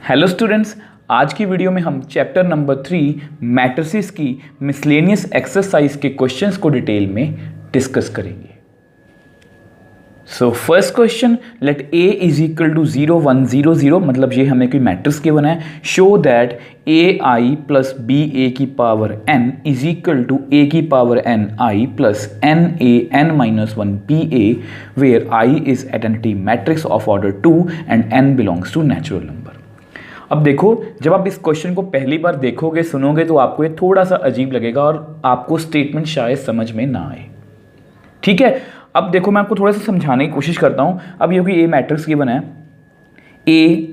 Hello students, आज की video में हम चैप्टर नंबर 3 मैट्रिसेस की मिसलेनियस एक्सरसाइज के क्वेश्चंस को डिटेल में डिस्कस करेंगे। So first question, let a is equal to 0 1 0 0, मतलब ये हमें कोई मैट्रिक्स गिवन है। Show that a i plus b a की power n is equal to a की power n i plus n a n minus 1 b a, where i is identity matrix of order 2 and n belongs to natural number. अब देखो, जब आप इस question को पहली बार देखोगे, सुनोगे, तो आपको ये थोड़ा सा अजीब लगेगा और आपको स्टेटमेंट शायद समझ में ना आए। ठीक है, अब देखो मैं आपको थोड़ा सा समझाने की कोशिश करता हूँ। अब ये कि ए मैट्रिक्स गिवन है, ए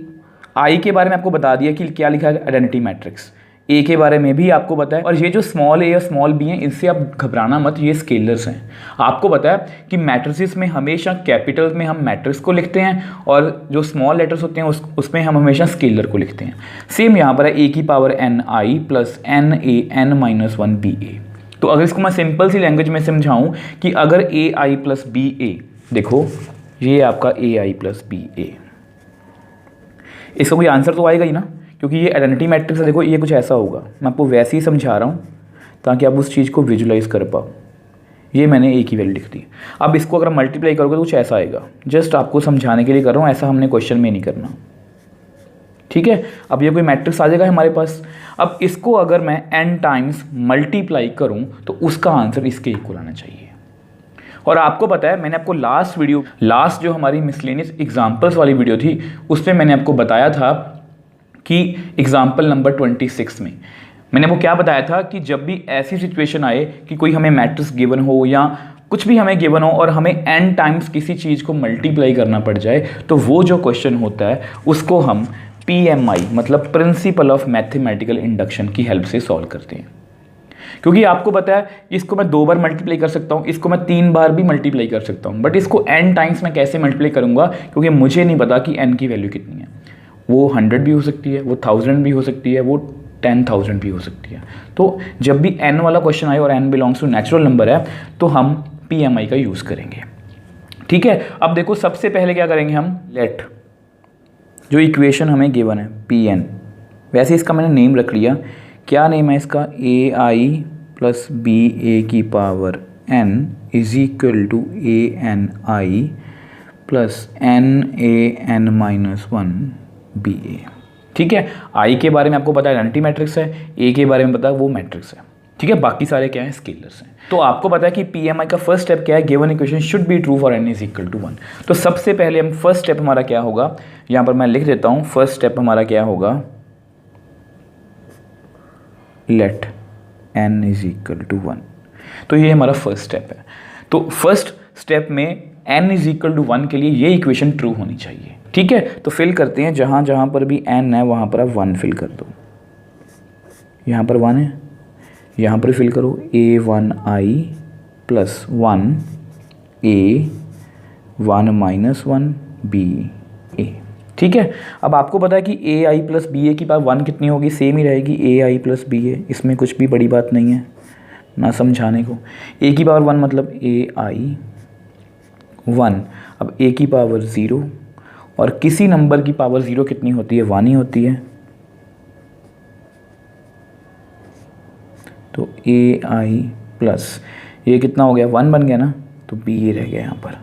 आई के बारे में आपको बता दिया कि क्या लिखा है, आइडेंटिटी मैट्रिक्स। ए के बारे में भी आपको पता है, और ये जो स्मॉल ए और स्मॉल बी हैं, इनसे आप घबराना मत, ये स्केलर्स हैं। आपको पता है कि मैट्रिसेस में हमेशा कैपिटल में हम मैट्रिक्स को लिखते हैं और जो स्मॉल लेटर्स होते हैं उसमें हम हमेशा स्केलर को लिखते हैं। सेम यहाँ पर है ए की power N I plus N A N minus 1 B A. तो अगर इसको मैं सिंपल सी लैंग्वेज में समझाऊं कि अगर ए आई प्लस बी ए, देखो ये आपका ए आई प्लस बी ए, इसका कोई आंसर तो आएगा ही ना, क्योंकि ये आइडेंटिटी मैट्रिक्स है। देखो ये कुछ ऐसा होगा, मैं आपको वैसे ही समझा रहा हूँ ताकि आप उस चीज़ को विजुलाइज कर पाओ। ये मैंने ए की वैल्यू लिख दी। अब इसको अगर मल्टीप्लाई करोगे तो कुछ ऐसा आएगा। जस्ट आपको समझाने के लिए कर रहा हूँ, ऐसा हमने क्वेश्चन में नहीं करना। ठीक है, अब ये कोई मैट्रिक्स आ जाएगा हमारे पास। अब इसको अगर मैं n टाइम्स मल्टीप्लाई करूं तो उसका आंसर इसके इक्वल आना चाहिए। और आपको पता है, मैंने आपको लास्ट जो हमारी मिसलेनियस एग्जांपल्स वाली वीडियो थी, उसमें मैंने आपको बताया था कि एग्जाम्पल नंबर 26 में मैंने वो क्या बताया था कि जब भी ऐसी सिचुएशन आए कि कोई हमें मैट्रिक्स गिवन हो या कुछ भी हमें गिवन हो और हमें n टाइम्स किसी चीज़ को मल्टीप्लाई करना पड़ जाए, तो वो जो क्वेश्चन होता है उसको हम PMI मतलब प्रिंसिपल ऑफ मैथमेटिकल इंडक्शन की हेल्प से सॉल्व करते हैं। क्योंकि आपको पता है, इसको मैं 2 बार मल्टीप्लाई कर सकता हूँ, इसको मैं 3 बार भी मल्टीप्लाई कर सकता हूँ, बट इसको n टाइम्स मैं कैसे मल्टीप्लाई करूँगा, क्योंकि मुझे नहीं पता कि n की वैल्यू कितनी है। वो 100 भी हो सकती है, वो 1000 भी हो सकती है, वो 10,000 भी हो सकती है। तो जब भी n वाला क्वेश्चन आए और n belongs to natural number है, तो हम PMI का यूज़ करेंगे। ठीक है, अब देखो सबसे पहले क्या करेंगे हम, लेट जो इक्वेशन हमें गिवन है Pn, वैसे इसका मैंने नेम रख लिया। क्या नेम है इसका, ए आई प्लस बी ए की power n is equal to A N I plus N A N minus 1 B A. ठीक है, आई के बारे में आपको पता है आइडेंटिटी मैट्रिक्स है, ए के बारे में पता है वो मैट्रिक्स है। ठीक है, बाकी सारे क्या है, स्केलर्स हैं। तो आपको पता है कि PMI का फर्स्ट स्टेप क्या है, given equation should be true for n is equal to 1। तो सबसे पहले हम फर्स्ट स्टेप हमारा क्या होगा, यहाँ पर मैं लिख देता हूँ। फर्स्ट स्टेप हमारा क्या होगा, let n is equal to 1। तो ये हमारा फर्स्ट स्टेप है। तो फर्स्ट स्टेप में n इज इक्वल टू 1 के लिए ये इक्वेशन ट्रू होनी चाहिए। ठीक है, तो फिल करते हैं, जहाँ जहाँ पर भी n है वहाँ पर आप 1 फिल कर दो। यहाँ पर 1 है, यहाँ पर फिल करो a1i plus 1 a 1 minus 1 b a। ठीक है, अब आपको पता है कि ए आई प्लस बी ए की पावर 1 कितनी होगी, सेम ही रहेगी ए आई प्लस बी ए। इसमें कुछ भी बड़ी बात नहीं है ना समझाने को। ए की पावर 1 मतलब ए आई 1। अब ए की पावर 0, और किसी नंबर की पावर 0 कितनी होती है, 1 ही होती है। तो ए आई प्लस ये कितना हो गया, 1 बन गया ना, तो बी ए रह गया यहाँ पर।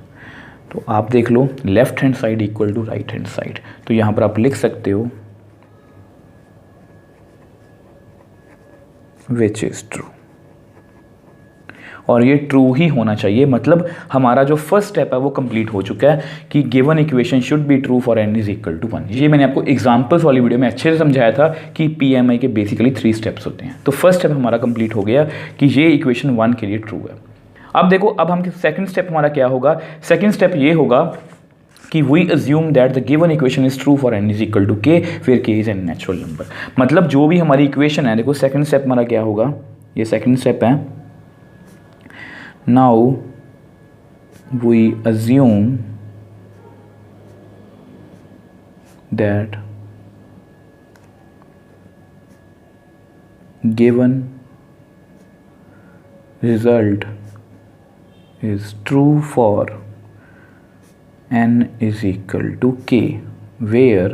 तो आप देख लो, left hand side equal to right hand side. तो यहाँ पर आप लिख सकते हो विच इज ट्रू, और ये ट्रू ही होना चाहिए। मतलब हमारा जो फर्स्ट स्टेप है वो कंप्लीट हो चुका है कि given equation should be true for n is equal to 1। ये मैंने आपको एग्जांपल्स वाली वीडियो में अच्छे से समझाया था कि PMI के बेसिकली 3 स्टेप्स होते हैं। तो फर्स्ट स्टेप हमारा कंप्लीट हो गया कि ये इक्वेशन 1 के लिए ट्रू है। अब देखो, अब हम सेकंड स्टेप हमारा क्या होगा, सेकंड स्टेप ये होगा कि we assume that the given equation is true for n is equal to k, फिर k is an natural number. मतलब जो भी हमारी इक्वेशन है, देखो सेकंड स्टेप हमारा क्या होगा, ये सेकंड स्टेप है। Now we assume that given result is true for n is equal to k, where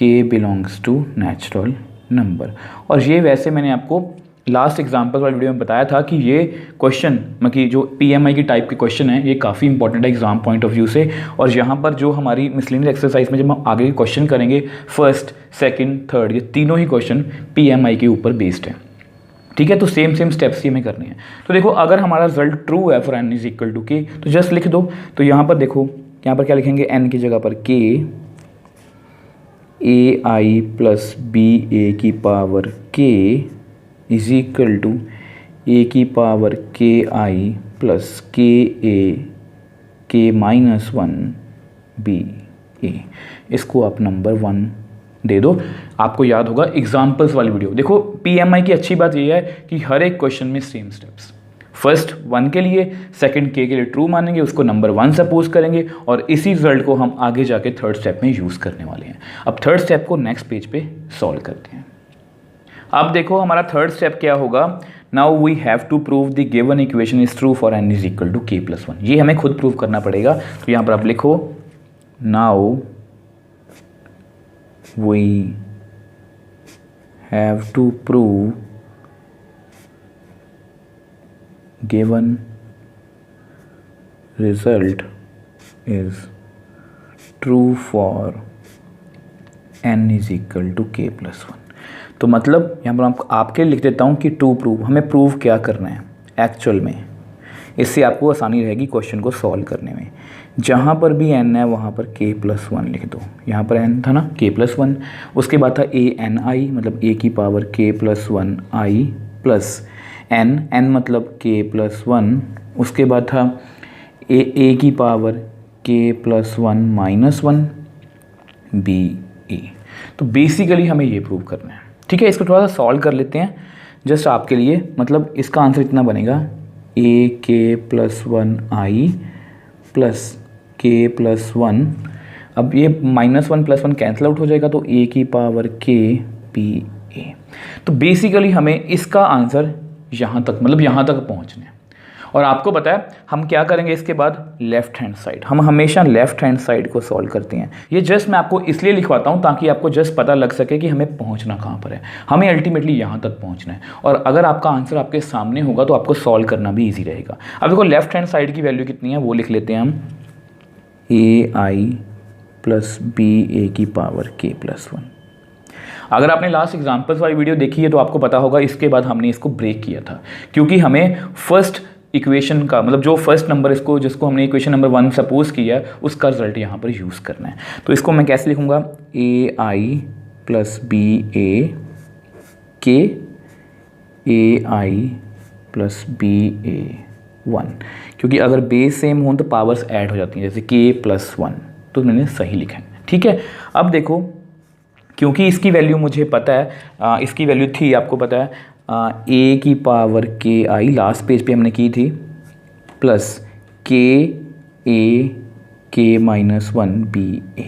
के बिलोंग्स टू नेचुरल नंबर। और ये वैसे मैंने आपको लास्ट एग्जाम्पल वाली वीडियो में बताया था कि ये क्वेश्चन मतलब जो PMI की टाइप के क्वेश्चन है ये काफ़ी इंपॉर्टेंट है एग्जाम पॉइंट ऑफ व्यू से। और यहाँ पर जो हमारी मिसलेनियस एक्सरसाइज में जब हम आगे क्वेश्चन करेंगे फर्स्ट सेकंड थर्ड ये तीनों ही क्वेश्चन PMI के ऊपर बेस्ड है। ठीक है, तो सेम स्टेप्स ही हमें करने हैं। तो देखो अगर हमारा रिजल्ट ट्रू है for n is equal to K तो जस्ट लिख दो। तो यहाँ पर देखो यहाँ पर क्या लिखेंगे, n की जगह पर k AI प्लस BA की power k is equal to a की power KI plus k minus 1 BA। इसको आप नंबर 1 दे दो। आपको याद होगा एग्जाम्पल्स वाली वीडियो। देखो PMI की अच्छी बात यह है कि हर एक क्वेश्चन में सेम स्टेप्स, फर्स्ट 1 के लिए, सेकंड k के लिए ट्रू मानेंगे, उसको नंबर 1 सपोज करेंगे और इसी रिजल्ट को हम आगे जाके थर्ड स्टेप में यूज़ करने वाले हैं। अब थर्ड स्टेप को नेक्स्ट पेज पे सॉल्व करते हैं। अब देखो हमारा थर्ड स्टेप क्या होगा, now we have to prove the given equation is true for n is equal to k plus 1। ये हमें खुद प्रूव करना पड़ेगा। तो यहाँ पर आप लिखो now we have to prove given result is true for n is equal to k plus 1। तो मतलब यहाँ पर आपके लिख देता हूँ कि टू प्रूव, हमें प्रूव क्या करना है एक्चुअल में। इससे आपको आसानी रहेगी क्वेश्चन को सॉल्व करने में। जहाँ पर भी n है वहाँ पर k प्लस 1 लिख दो। यहाँ पर n था ना k प्लस 1, उसके बाद था ANI मतलब a की power k plus 1 i plus n मतलब k प्लस 1, उसके बाद था a की power k plus 1 minus 1 BA। तो बेसिकली हमें ये प्रूव करना है। ठीक है, इसको थोड़ा सा सॉल्व कर लेते हैं जस्ट आपके लिए। मतलब इसका आंसर इतना बनेगा AK plus 1 i plus k plus 1। अब ये माइनस 1 प्लस 1 कैंसिल आउट हो जाएगा तो a की पावर k PA। तो बेसिकली हमें इसका आंसर यहाँ तक मतलब यहाँ तक पहुँचना है। और आपको पता है हम क्या करेंगे इसके बाद, लेफ्ट हैंड साइड। हम हमेशा लेफ्ट हैंड साइड को सॉल्व करते हैं। ये जस्ट मैं आपको इसलिए लिखवाता हूँ ताकि आपको जस्ट पता लग सके कि हमें पहुँचना कहाँ पर है। हमें अल्टीमेटली यहाँ तक पहुँचना है। और अगर आपका आंसर आपके सामने होगा तो आपको सॉल्व करना भी ईजी रहेगा। अब देखो लेफ्ट हैंड साइड की वैल्यू कितनी है वो लिख लेते हैं हम, AI प्लस BA की पावर k प्लस 1। अगर आपने लास्ट एग्जाम्पल्स वाली वीडियो देखी है तो आपको पता होगा इसके बाद हमने इसको ब्रेक किया था, क्योंकि हमें फर्स्ट इक्वेशन का मतलब जो फर्स्ट नंबर इसको जिसको हमने इक्वेशन नंबर 1 सपोज किया है उसका रिजल्ट यहाँ पर यूज़ करना है। तो इसको मैं कैसे लिखूँगा, AI plus BA k AI plus BA 1, क्योंकि अगर बेस सेम हो तो पावर्स ऐड हो जाती हैं, जैसे k प्लस 1। तो मैंने सही लिखा है। ठीक है, अब देखो क्योंकि इसकी वैल्यू मुझे पता है, इसकी वैल्यू थी आपको पता है a की पावर KI लास्ट पेज पे हमने की थी plus k minus 1 BA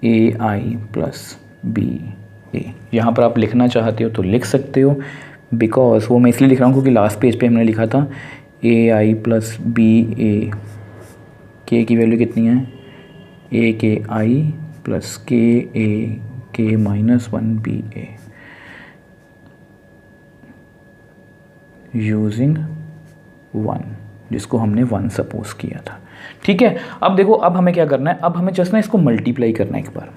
AI plus BA। यहाँ पर आप लिखना चाहते हो तो लिख सकते हो, बिकॉज वो मैं इसलिए लिख रहा हूँ क्योंकि लास्ट पेज पे हमने लिखा था AI प्लस BA। k की वैल्यू कितनी है, AKI plus k minus 1 BA using 1, जिसको हमने 1 सपोज किया था। ठीक है, अब देखो अब हमें क्या करना है, अब हमें जस्ट ना इसको मल्टीप्लाई करना है एक बार।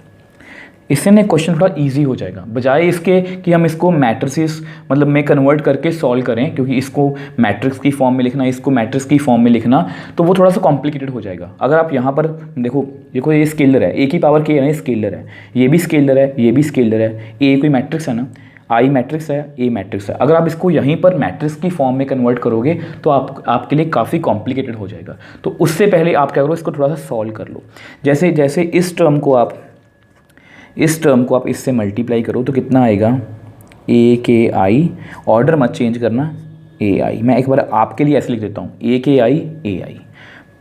इससे ना क्वेश्चन थोड़ा इजी हो जाएगा, बजाय इसके कि हम इसको मैट्रिसेस मतलब में कन्वर्ट करके सॉल्व करें, क्योंकि इसको मैट्रिक्स की फॉर्म में लिखना, इसको मैट्रिक्स की फॉर्म में लिखना तो वो थोड़ा सा कॉम्प्लिकेटेड हो जाएगा। अगर आप यहाँ पर देखो ये स्केलर है, a की पावर k है ना, स्केलर है, ये भी स्केलर है, ये भी स्केलर है, a कोई मैट्रिक्स है ना, I मैट्रिक्स है, A मैट्रिक्स है। अगर आप इसको यहीं पर मैट्रिक्स की फॉर्म में कन्वर्ट करोगे तो आपके लिए काफ़ी कॉम्प्लिकेटेड हो जाएगा। तो उससे पहले आप क्या करो, इसको थोड़ा सा सॉल्व कर लो। जैसे इस टर्म को आप इससे मल्टीप्लाई करो तो कितना आएगा, AKI, ऑर्डर मत चेंज करना, AI। मैं एक बार आपके लिए ऐसे लिख देता हूँ, AKI AI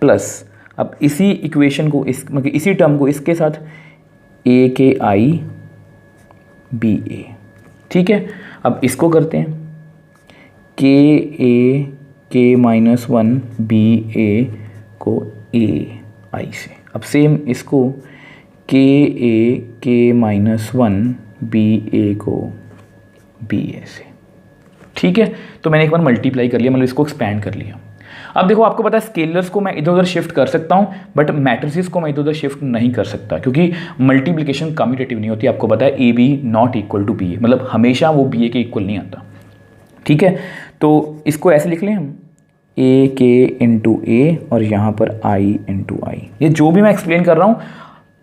प्लस अब इसी इक्वेशन को मतलब इसी टर्म को इसके साथ AKI BA। ठीक है, अब इसको करते हैं k माइनस 1 BA को AI से। अब सेम इसको के A K minus one B ए को बी ए से। ठीक है, तो मैंने एक बार मल्टीप्लाई कर लिया, मतलब इसको एक्सपैंड कर लिया। अब देखो आपको पता है स्केलर्स को मैं इधर उधर शिफ्ट कर सकता हूँ, बट मैट्रिसेस को मैं इधर उधर शिफ्ट नहीं कर सकता, क्योंकि मल्टीप्लिकेशन कम्यूटेटिव नहीं होती। आपको पता है A B not equal to B A, मतलब हमेशा वो बी ए के इक्वल नहीं आता। ठीक है, तो इसको ऐसे लिख लें हम, ए के इंटू ए और यहाँ पर आई इंटू आई। ये जो भी मैं एक्सप्लेन कर रहा हूँ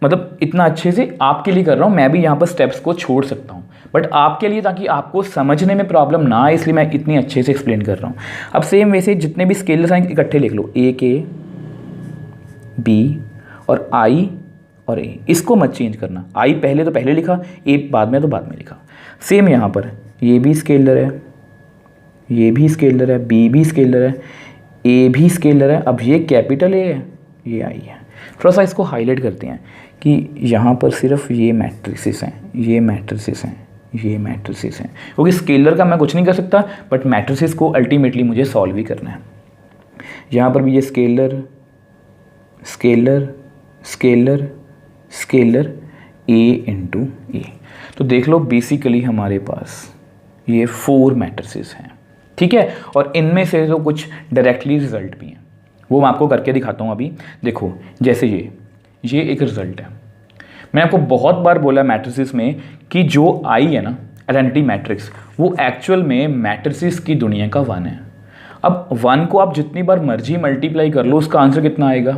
मतलब इतना अच्छे से आपके लिए कर रहा हूँ, मैं भी यहाँ पर स्टेप्स को छोड़ सकता हूँ, बट आपके लिए, ताकि आपको समझने में प्रॉब्लम ना आए, इसलिए मैं इतनी अच्छे से एक्सप्लेन कर रहा हूँ। अब सेम वैसे जितने भी स्केलर्स हैं इकट्ठे लिख लो, ए के बी और आई और ए, इसको मत चेंज करना। आई पहले तो पहले लिखा, ए बाद में तो बाद में लिखा। सेम यहाँ पर ये भी स्केलर है, ये भी स्केलर है, बी भी स्केलर है, ए भी स्केलर है। अब ये कैपिटल ए है, ये आई है। थोड़ा सा इसको हाईलाइट करते हैं कि यहाँ पर सिर्फ ये मैट्रिसेस हैं, ये मैट्रिसेस हैं, ये मैट्रिसेस हैं, क्योंकि स्केलर का मैं कुछ नहीं कर सकता, बट मैट्रिसेस को अल्टीमेटली मुझे सॉल्व ही करना है। यहाँ पर भी ये स्केलर स्केलर स्केलर स्केलर ए इंटू ए। तो देख लो बेसिकली हमारे पास ये 4 मैट्रिसेस हैं। ठीक है, और इनमें से जो कुछ डायरेक्टली रिजल्ट भी हैं वो मैं आपको करके दिखाता हूँ अभी। देखो जैसे ये एक रिजल्ट है। मैंने आपको बहुत बार बोला मैट्रिसेस में कि जो आई है ना आइडेंटिटी मैट्रिक्स, वो एक्चुअल में मैट्रिसेस की दुनिया का 1 है। अब 1 को आप जितनी बार मर्जी मल्टीप्लाई कर लो, उसका आंसर कितना आएगा?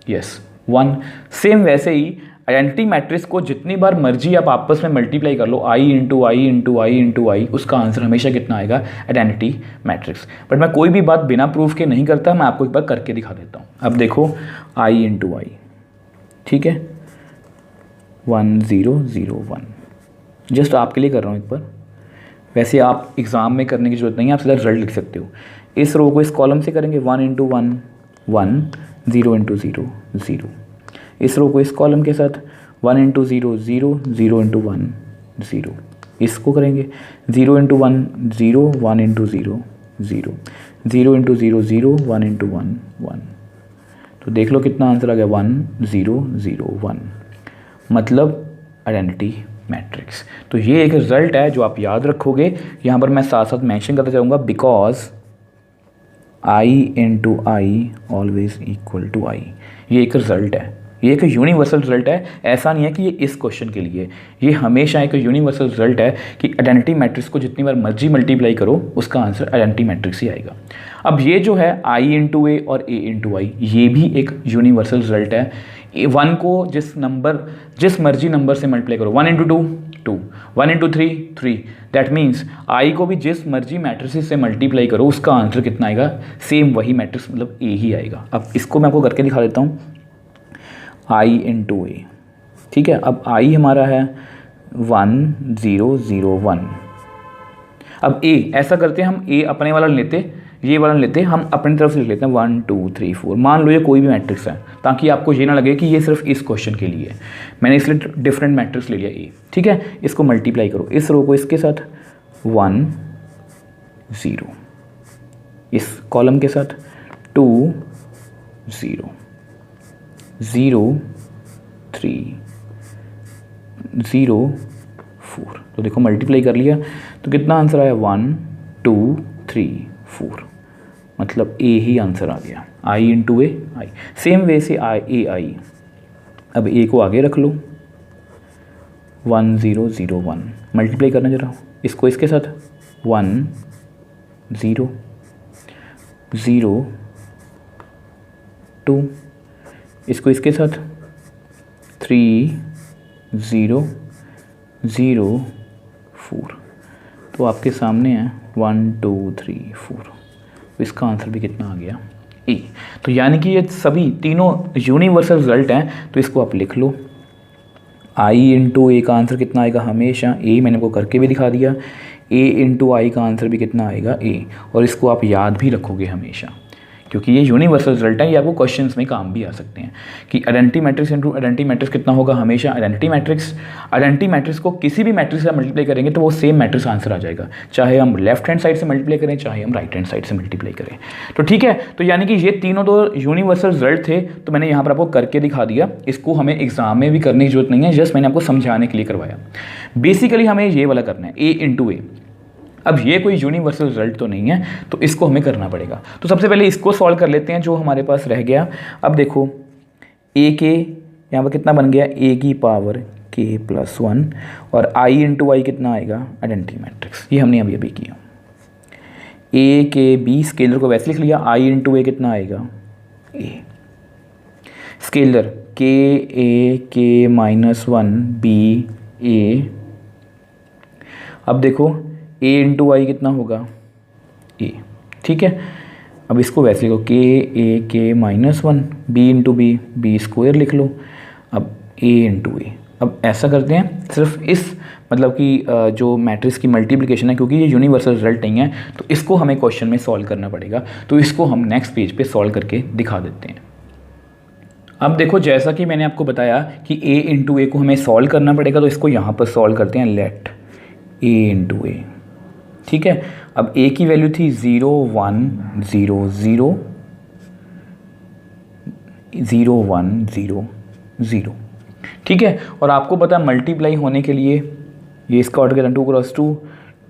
यस 1। सेम वैसे ही आइडेंटिटी मैट्रिक्स को जितनी बार मर्जी आप आपस में मल्टीप्लाई कर लो, आई इंटू आई इंटू आई इंटू आई, उसका आंसर हमेशा कितना आएगा? Identity matrix. बट मैं कोई भी बात बिना प्रूफ के नहीं करता, मैं आपको एक बार करके दिखा देता हूँ। अब देखो आई इंटू आई, ठीक है, 1 0 0 1, जस्ट आपके लिए कर रहा हूँ एक बार। वैसे आप एग्ज़ाम में करने की जरूरत नहीं है, आप सीधा रिजल्ट लिख सकते हो। इस रो को इस कॉलम से करेंगे 1 इंटू 1 1, 0 इंटू 0 0। इस रो को इस कॉलम के साथ 1 इंटू 0 0, 0 इंटू 1 0। इसको करेंगे 0 इंटू 1 0, 1 इंटू 0 0, 0 इंटू 0 0, 1 इंटू 1 1। तो देख लो कितना आंसर आ गया, 1 0 0 1, मतलब आइडेंटिटी मैट्रिक्स। तो ये एक रिजल्ट है जो आप याद रखोगे। यहाँ पर मैं साथ साथ मेंशन करता चाहूँगा, because I into I always equal to I. ये एक रिजल्ट है, ये एक यूनिवर्सल रिजल्ट है। ऐसा नहीं है कि ये इस क्वेश्चन के लिए, ये हमेशा एक यूनिवर्सल रिजल्ट है कि आइडेंटिटी मैट्रिक्स को जितनी बार मर्जी मल्टीप्लाई करो, उसका आंसर आइडेंटिटी मैट्रिक्स ही आएगा। अब ये जो है आई इंटू ए और ए इंटू आई, ये भी एक यूनिवर्सल रिजल्ट है। 1 को जिस मर्जी नंबर से मल्टीप्लाई करो, 1 into 2 2, 1 into 3 3, that means I को भी जिस मर्जी मैट्रिक्स से मल्टीप्लाई करो, उसका आंसर कितना आएगा? सेम वही मैट्रिक्स, मतलब ए ही आएगा। अब इसको मैं आपको करके दिखा देता हूँ, आई इंटू ए, ठीक है। अब आई हमारा है 1 0 0 1। अब ए ऐसा करते हैं, हम ए अपने वाला लेते, ये वाला लेते, हम अपनी तरफ से लिख लेते हैं 1 2 3 4। मान लो ये कोई भी मैट्रिक्स है, ताकि आपको ये ना लगे कि ये सिर्फ इस क्वेश्चन के लिए है। मैंने इसलिए डिफरेंट मैट्रिक्स ले लिया ए, ठीक है। इसको मल्टीप्लाई करो, इस रो को इसके साथ 1 0, इस कॉलम के साथ 2 0 0 3 0 4। तो देखो मल्टीप्लाई कर लिया, तो कितना आंसर आया? 1 2 3 4, मतलब ए ही आंसर आ गया। आई इंटू ए आई। सेम वे से ए आई। अब ए को आगे रख लो, 1 0 0 1, मल्टीप्लाई करना जरा, इसको इसके साथ 1 0 0 2, इसको इसके साथ 3 0 0 4। तो आपके सामने है 1 2 3 4। तो इसका आंसर भी कितना आ गया? ए। तो यानी कि ये सभी तीनों यूनिवर्सल रिजल्ट हैं। तो इसको आप लिख लो, आई इंटू ए का आंसर कितना आएगा? हमेशा ए। मैंने आपको करके भी दिखा दिया। ए इंटू आई का आंसर भी कितना आएगा? ए। और इसको आप याद भी रखोगे हमेशा क्योंकि ये यूनिवर्सल रिजल्ट है, ये आपको क्वेश्चंस में काम भी आ सकते हैं कि identity matrix into identity matrix कितना होगा, हमेशा आइडेंटिटी मैट्रिक्स को किसी भी मैट्रिक्स से मल्टीप्लाई करेंगे तो वो सेम मैट्रिक्स आंसर आ जाएगा, चाहे हम लेफ्ट हैंड साइड से मल्टीप्लाई करें चाहे हम राइट हैंड साइड से मल्टीप्लाई करें। तो ठीक है, तो यानी कि ये तीनों तो यूनिवर्सल रिजल्ट थे, तो मैंने यहाँ पर आपको करके दिखा दिया। इसको हमें एग्जाम में भी करने की जरूरत नहीं है, जस्ट मैंने आपको समझाने के लिए करवाया। बेसिकली हमें ये वाला करना है ए इंटू ए। अब ये कोई यूनिवर्सल रिजल्ट तो नहीं है, तो इसको हमें करना पड़ेगा। तो सबसे पहले इसको सॉल्व कर लेते हैं जो हमारे पास रह गया। अब देखो ए के यहाँ पर कितना बन गया, ए की पावर के प्लस 1 और आई इंटू आई कितना आएगा, आइडेंटिटी मैट्रिक्स। ये हमने अभी किया। ए के बी स्केलर को वैसे लिख लिया, आई इंटू ए कितना आएगा, ए स्केलर के ए के माइनस 1 बी ए। अब देखो a इंटू आई कितना होगा, a, ठीक है। अब इसको वैसे लिखो K A K minus 1 B into B, B square लिख लो। अब a इंटू ए। अब ऐसा करते हैं, सिर्फ इस मतलब कि जो मैट्रिक्स की मल्टीप्लिकेशन है, क्योंकि ये यूनिवर्सल रिजल्ट नहीं है तो इसको हमें क्वेश्चन में सॉल्व करना पड़ेगा। तो इसको हम नेक्स्ट पेज पे सॉल्व करके दिखा देते हैं। अब देखो जैसा कि मैंने आपको बताया कि a इंटू ए को हमें सॉल्व करना पड़ेगा, तो इसको यहाँ पर सॉल्व करते हैं। लेट a इंटू ए, ठीक है। अब a की वैल्यू थी 0 1 0 0 0 1 0 0, ठीक है। और आपको पता है मल्टीप्लाई होने के लिए ये इसका ऑर्डर कहता है 2 cross 2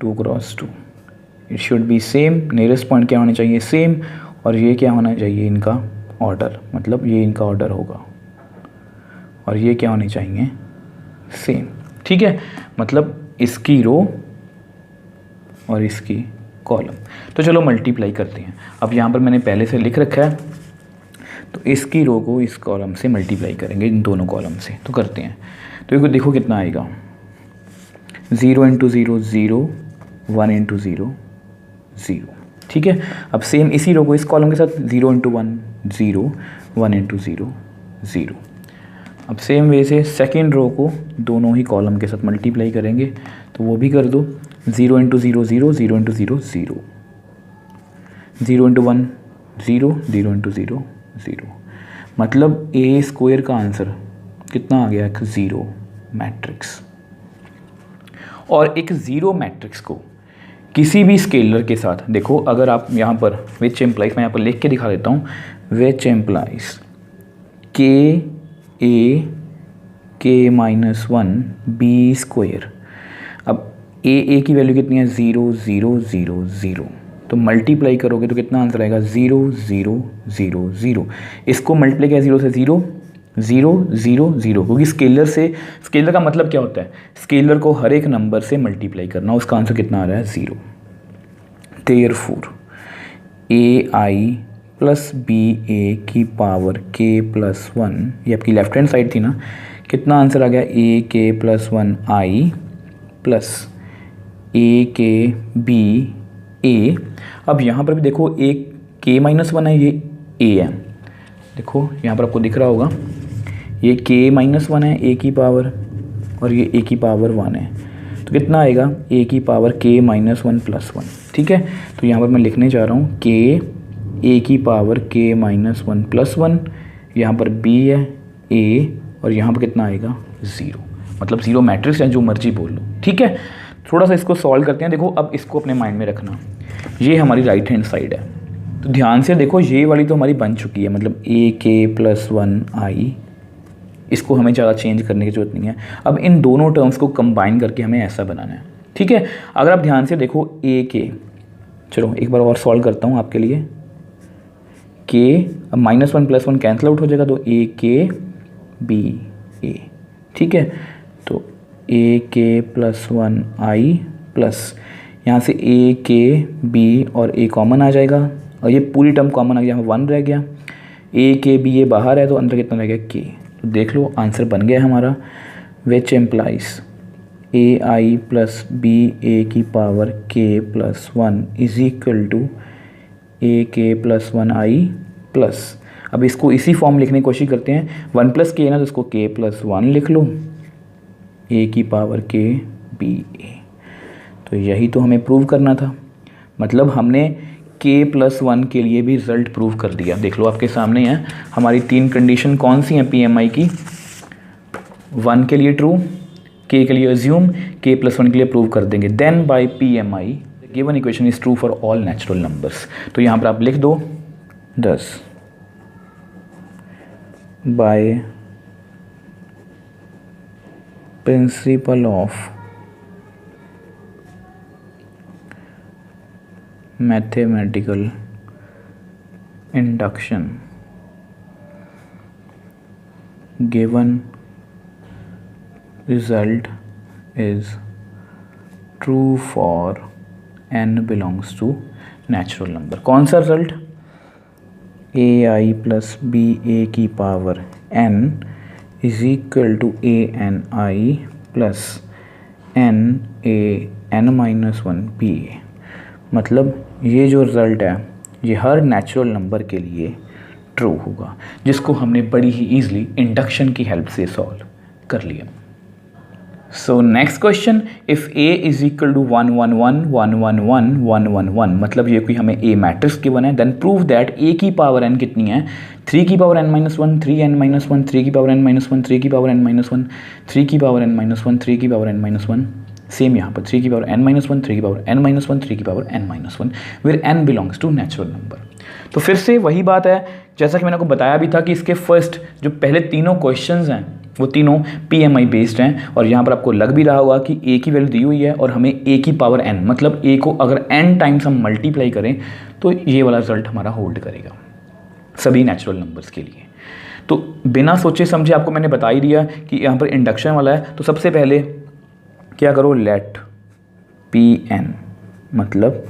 2 cross 2, it should be same. Nearest point क्या होना चाहिए, सेम। और ये क्या होना चाहिए, इनका ऑर्डर, मतलब ये इनका ऑर्डर होगा और ये क्या होने चाहिए, सेम, ठीक है। मतलब इसकी रो और इसकी कॉलम। तो चलो मल्टीप्लाई करते हैं। अब यहाँ पर मैंने पहले से लिख रखा है, तो इसकी रो को इस कॉलम से मल्टीप्लाई करेंगे, इन दोनों कॉलम से। तो करते हैं, तो ये देखो कितना आएगा, 0 इंटू 0 0 1 इंटू 0 0, ठीक है। अब सेम इसी रो को इस कॉलम के साथ 0 इंटू 1 0 1 इंटू 0 0। अब सेम वे से सेकेंड रो को दोनों ही कॉलम के साथ मल्टीप्लाई करेंगे, तो वो भी कर दो। 0 इंटू 0 0 0 इंटू 0 0 0 इंटू 1 0 0 इंटू 0 0। मतलब ए स्क्वायर का आंसर कितना आ गया, 0 मैट्रिक्स। और एक 0 मैट्रिक्स को किसी भी स्केलर के साथ, देखो अगर आप यहाँ पर विच एम्प्लाइज, मैं यहाँ पर लिख के दिखा देता हूँ, विच एम्प्लाइज के A K minus 1 B square. अब ए की वैल्यू कितनी है, 0 0 0 0, तो मल्टीप्लाई करोगे तो कितना आंसर आएगा, 0 0 0 0। इसको मल्टीप्लाई किया 0 से 0 0 0 0, क्योंकि स्केलर का मतलब क्या होता है, स्केलर को हर एक नंबर से मल्टीप्लाई करना। उसका आंसर कितना आ रहा है, 0। Therefore A I plus B A की पावर के प्लस 1, ये आपकी लेफ्ट हैंड साइड थी ना, कितना आंसर आ गया, ए के प्लस 1 आई प्लस ए के बी ए। अब यहाँ पर भी देखो ए के माइनस 1 है, ये ए है, देखो यहाँ पर आपको दिख रहा होगा, ये के माइनस 1 है ए की पावर, और ये ए की पावर 1 है, तो कितना आएगा, ए की पावर के माइनस 1 प्लस 1, ठीक है। तो यहाँ पर मैं लिखने जा रहा हूँ के ए की पावर के माइनस 1 प्लस 1, यहाँ पर बी है ए, और यहाँ पर कितना आएगा, 0। मतलब 0 मैट्रिक्स है, जो मर्जी बोल लो, ठीक है। थोड़ा सा इसको सॉल्व करते हैं। देखो अब इसको अपने माइंड में रखना, ये हमारी राइट हैंड साइड है, तो ध्यान से देखो ये वाली तो हमारी बन चुकी है, मतलब ए के प्लस 1 आई, इसको हमें ज़्यादा चेंज करने की जरूरत नहीं है। अब इन दोनों टर्म्स को कंबाइन करके हमें ऐसा बनाना है, ठीक है। अगर आप ध्यान से देखो ए के, चलो एक बार और सॉल्व करता हूँ आपके लिए, के अब माइनस 1 प्लस 1 कैंसिल आउट हो जाएगा, तो ए के बी ए, ठीक है। तो ए के प्लस 1 आई प्लस यहाँ से ए के बी और ए कॉमन आ जाएगा, और ये पूरी टर्म कॉमन आ गया, यहाँ 1 रह गया, ए के बी ए बाहर है, तो अंदर कितना रह गया, के। तो देख लो आंसर बन गया हमारा, which implies A I plus B A की power K plus 1 is equal to A K plus 1 I plus, अब इसको इसी फॉर्म लिखने की कोशिश करते हैं, 1 प्लस के ना, तो इसको के प्लस 1 लिख लो, ए की पावर के बी ए। तो यही तो हमें प्रूव करना था, मतलब हमने k+1 के लिए भी रिजल्ट प्रूव कर दिया। देख लो आपके सामने है, हमारी 3 कंडीशन कौन सी हैं PMI की। 1 के लिए ट्रू, k के लिए अज्यूम, k+1 के लिए प्रूव कर देंगे। Then by PMI given equation is true for all natural numbers. तो यहाँ पर आप लिख दो 10 by principle of mathematical induction given result is true for n belongs to natural number. कौन सा result? ai plus B A की power n is equal to ani plus n a n minus 1 B A. मतलब ये जो result है ये हर natural number के लिए ट्रू होगा, जिसको हमने बड़ी ही ईजिली इंडक्शन की हेल्प से सॉल्व कर लिया। So next question, if a is equal to 1 1 1 1 1 1 1 1 1, मतलब ये कोई हमें a मैट्रिक्स गिवन है, देन प्रूव दैट a की पावर n कितनी है? 3 की power n minus 1, 3n minus 1, 3 की पावर n माइनस 1, 3 की पावर n माइनस 1, 3 की पावर n माइनस 1, 3 की पावर n माइनस 1। सेम यहाँ पर 3 की पावर n माइनस 1, 3 की पावर n माइनस 1, 3 की power n minus 1, where n belongs to natural number. तो फिर से वही बात है, जैसा कि मैंने आपको बताया भी था कि इसके फर्स्ट जो पहले तीनों क्वेश्चंस हैं वो तीनों PMI बेस्ड हैं, और यहाँ पर आपको लग भी रहा होगा कि a की वैल्यू दी हुई है और हमें a की पावर n, मतलब a को अगर n टाइम्स हम मल्टीप्लाई करें तो ये वाला रिजल्ट हमारा होल्ड करेगा सभी नेचुरल नंबर्स के लिए। तो बिना सोचे समझे आपको मैंने बता ही दिया कि यहाँ पर इंडक्शन वाला है। तो सबसे पहले क्या करो, लेट Pn मतलब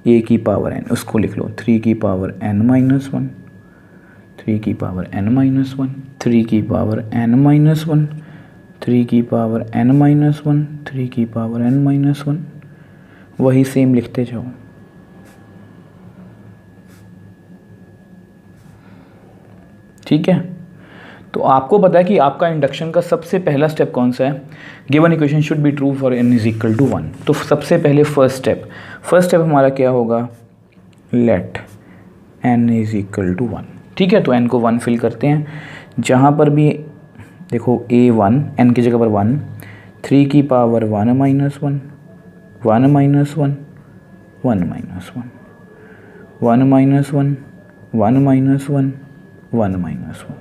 a की पावर n, उसको लिख लो 3 की पावर n माइनस 1, 3 की पावर n माइनस 1, 3 की पावर n माइनस 1, 3 की पावर n माइनस 1, 3 की पावर n माइनस 1, वही सेम लिखते जाओ। ठीक है, तो आपको पता है कि आपका इंडक्शन का सबसे पहला स्टेप कौन सा है? Given equation should be true for n is equal to 1। तो सबसे पहले फर्स्ट स्टेप हमारा क्या होगा? Let n is equal to 1। ठीक है, तो n को 1 फिल करते हैं। जहाँ पर भी देखो a1, n की जगह पर 1, 3 की power 1 minus 1, 1 minus 1, 1 minus 1, 1 minus 1, 1 minus 1, 1 minus 1।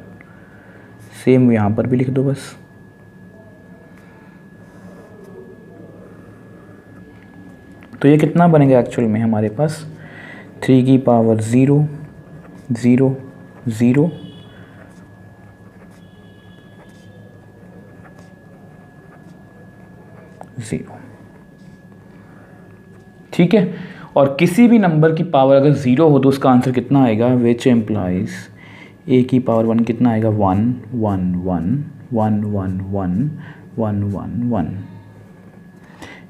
Same यहाँ पर भी लिख दो बस। तो ये कितना बनेगा एक्चुअल में हमारे पास? 3 की पावर 0 0 0 0। ठीक है, और किसी भी नंबर की पावर अगर 0 हो तो उसका आंसर कितना आएगा? विच एम्प्लाइज a की पावर 1 कितना आएगा? 1 1 1 1 1 1 1 1 1।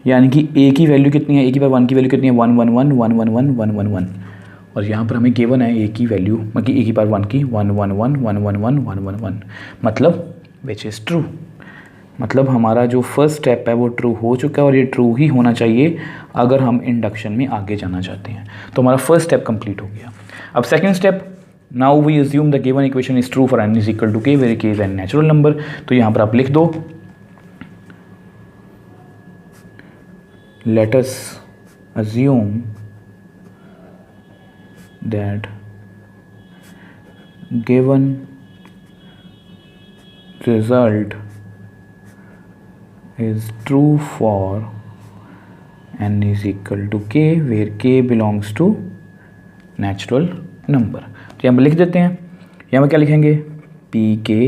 यानी कि a की वैल्यू कितनी है? a की पावर 1 की वैल्यू कितनी है? 1 1 1 1 1 1 1 1 1। और यहाँ पर हमें गिवन है a की वैल्यू, मतलब a की पावर 1 की 1 1 1 1 1 1 1 1 1, मतलब विच इज़ ट्रू। मतलब हमारा जो फर्स्ट स्टेप है वो ट्रू हो चुका है, और ये ट्रू ही होना चाहिए अगर हम इंडक्शन में आगे जाना चाहते हैं। तो हमारा फर्स्ट स्टेप कंप्लीट हो गया। अब second step, now we assume the given equation is true for n is equal to k, where k is an natural number. तो यहाँ पर आप लिख दो, let us assume that given result is true for n is equal to k, where k belongs to natural number। तो यहाँ पर लिख देते हैं, यहाँ पर क्या लिखेंगे? पी के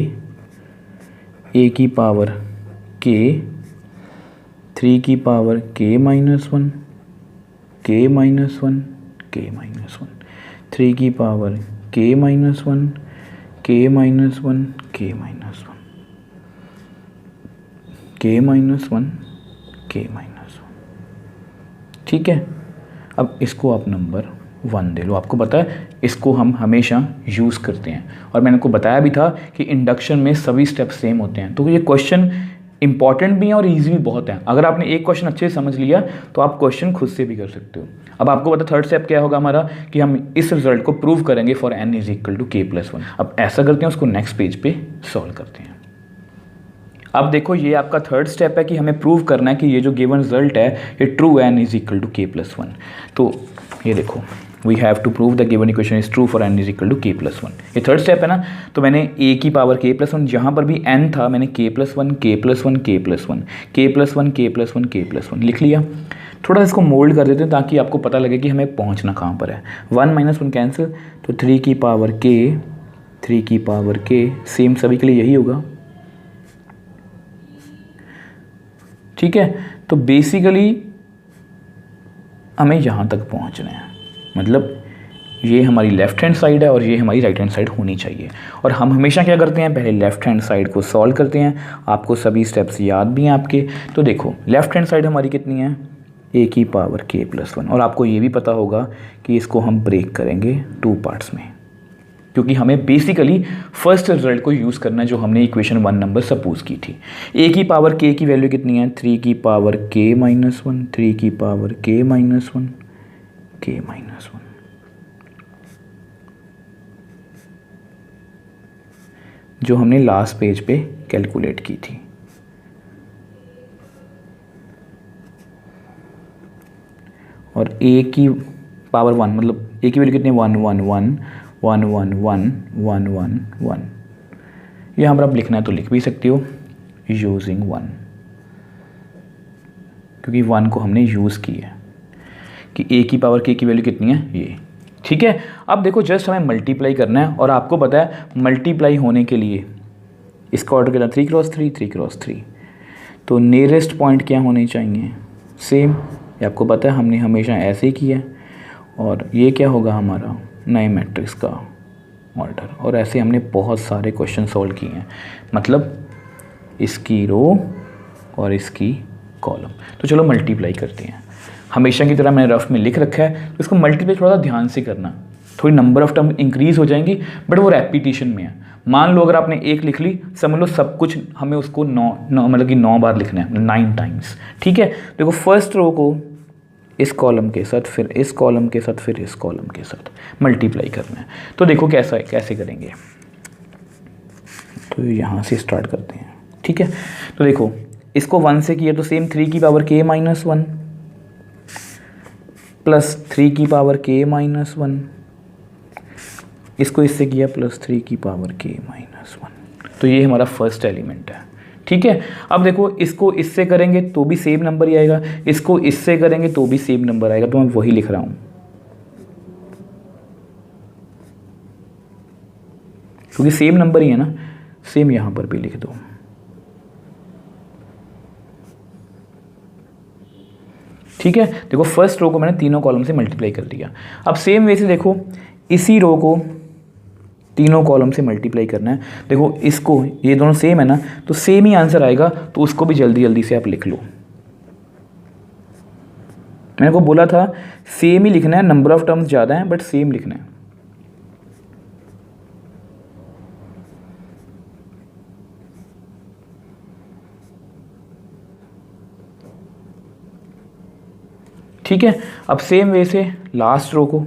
a की पावर k, 3 की power k minus 1, k minus 1, k minus 1, 3 की power k minus 1, k minus 1, k minus 1, k minus 1, k minus 1। ठीक है, अब इसको आप नंबर 1 दे लो। आपको पता है इसको हम हमेशा यूज़ करते हैं, और मैंने आपको बताया भी था कि इंडक्शन में सभी स्टेप सेम होते हैं। तो ये क्वेश्चन इंपॉर्टेंट भी हैं और ईजी भी बहुत हैं। अगर आपने एक क्वेश्चन अच्छे से समझ लिया तो आप क्वेश्चन खुद से भी कर सकते हो। अब आपको पता थर्ड स्टेप क्या होगा हमारा, कि हम इस रिजल्ट को प्रूव करेंगे for n is equal to k+1। अब ऐसा करते हैं, उसको नेक्स्ट पेज पे सॉल्व करते हैं। अब देखो ये आपका थर्ड स्टेप है कि हमें प्रूव करना है कि ये जो गिवन रिजल्ट है ये ट्रू है, n is equal to k+1। तो ये देखो, we have to prove the given equation is true for n is equal to k+1। ये थर्ड स्टेप है ना। तो मैंने a की पावर k+1, जहाँ पर भी n था मैंने k+1 k+1 k+1 k+1 k+1 k+1 लिख लिया। थोड़ा सा इसको मोल्ड कर देते हैं ताकि आपको पता लगे कि हमें पहुँचना कहाँ पर है। 1 - 1 कैंसिल, तो 3 की पावर k, 3 की पावर k, सेम सभी के लिए यही होगा। ठीक है, तो बेसिकली हमें यहाँ तक पहुँचना है, मतलब ये हमारी लेफ़्ट हैंड साइड है और ये हमारी राइट हैंड साइड होनी चाहिए। और हम हमेशा क्या करते हैं, पहले लेफ़्ट हैंड साइड को सॉल्व करते हैं। आपको सभी स्टेप्स याद भी हैं आपके। तो देखो लेफ़्ट हैंड साइड हमारी कितनी है, a की पावर k+1। और आपको ये भी पता होगा कि इसको हम ब्रेक करेंगे 2 पार्ट्स में, क्योंकि हमें बेसिकली फर्स्ट रिजल्ट को यूज़ करना है जो हमने इक्वेशन 1 नंबर सपोज की थी। a की पावर k की वैल्यू कितनी है, 3 की पावर k-1, 3 की पावर k-1 k-1, जो हमने लास्ट पेज पे कैलकुलेट की थी। और a की पावर 1, मतलब a की वैल्यू कितनी है, 1 1 1 1 1 1 1 1 1। यहाँ पर आप लिखना है तो लिख भी सकते हो यूजिंग 1, क्योंकि 1 को हमने यूज़ किया है कि a की पावर k की वैल्यू कितनी है ये। ठीक है, अब देखो जस्ट हमें मल्टीप्लाई करना है और आपको पता है मल्टीप्लाई होने के लिए इसका ऑर्डर कितना, 3 × 3 3 × 3। तो नियरेस्ट पॉइंट क्या होने चाहिए, सेम। ये आपको पता है हमने हमेशा ऐसे ही किया है। और ये क्या होगा हमारा नए मैट्रिक्स का ऑर्डर। और ऐसे हमने बहुत सारे क्वेश्चन सॉल्व किए हैं, मतलब इसकी रो और इसकी कॉलम। तो चलो मल्टीप्लाई करते हैं। हमेशा की तरह मैंने रफ में लिख रखा है, तो इसको मल्टीप्लाई थोड़ा सा ध्यान से करना। थोड़ी नंबर ऑफ टर्म इंक्रीज हो जाएंगी, बट वो रेपिटेशन में है। मान लो अगर आपने 1 लिख ली, समझ लो सब कुछ हमें उसको 9 मतलब कि 9 बार लिखना है, 9 टाइम्स। ठीक है, देखो फर्स्ट रो को इस कॉलम के साथ, फिर इस कॉलम के साथ, फिर इस कॉलम के साथ मल्टीप्लाई करना है। तो देखो कैसे करेंगे, तो यहाँ से स्टार्ट करते हैं। ठीक है, तो देखो इसको 1 से किया तो सेम 3 की पावर k-1 प्लस 3 की पावर k-1, इसको इससे किया प्लस 3 की पावर k-1। तो ये हमारा फर्स्ट एलिमेंट है। ठीक है, अब देखो इसको इससे करेंगे तो भी सेम नंबर ही आएगा, इसको इससे करेंगे तो भी सेम नंबर आएगा। तो मैं वही लिख रहा हूँ, क्योंकि सेम नंबर ही है ना, सेम यहाँ पर भी लिख दो। ठीक है, देखो फर्स्ट रो को मैंने तीनों कॉलम से मल्टीप्लाई कर दिया। अब सेम वे से देखो इसी रो को तीनों कॉलम से मल्टीप्लाई करना है। देखो इसको, ये दोनों सेम है ना, तो सेम ही आंसर आएगा। तो उसको भी जल्दी जल्दी से आप लिख लो। मैंने को बोला था सेम ही लिखना है, नंबर ऑफ टर्म्स ज़्यादा है बट सेम लिखना है। ठीक है, अब सेम वे से लास्ट रो को,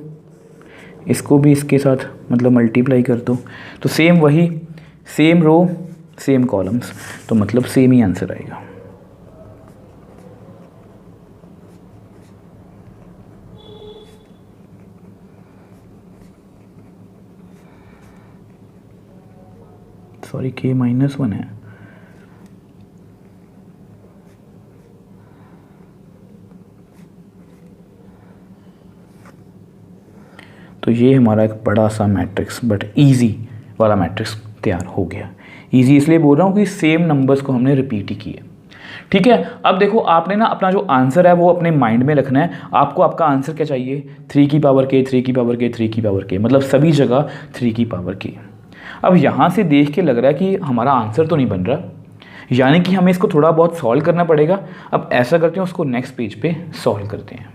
इसको भी इसके साथ मतलब मल्टीप्लाई कर दो। तो सेम वही, सेम रो सेम कॉलम्स, तो मतलब सेम ही आंसर आएगा। सॉरी k-1 है। तो ये हमारा एक बड़ा सा मैट्रिक्स बट इजी वाला मैट्रिक्स तैयार हो गया। इजी इसलिए बोल रहा हूँ कि सेम नंबर्स को हमने रिपीट ही किए। ठीक है, अब देखो आपने ना अपना जो आंसर है वो अपने माइंड में रखना है। आपको आपका आंसर क्या चाहिए, 3 की पावर k 3 की पावर k 3 की पावर k, मतलब सभी जगह 3 की पावर k। अब यहाँ से देख के लग रहा है कि हमारा आंसर तो नहीं बन रहा, यानी कि हमें इसको थोड़ा बहुत सॉल्व करना पड़ेगा। अब ऐसा करते हैं, उसको नेक्स्ट पेज पे सॉल्व करते हैं।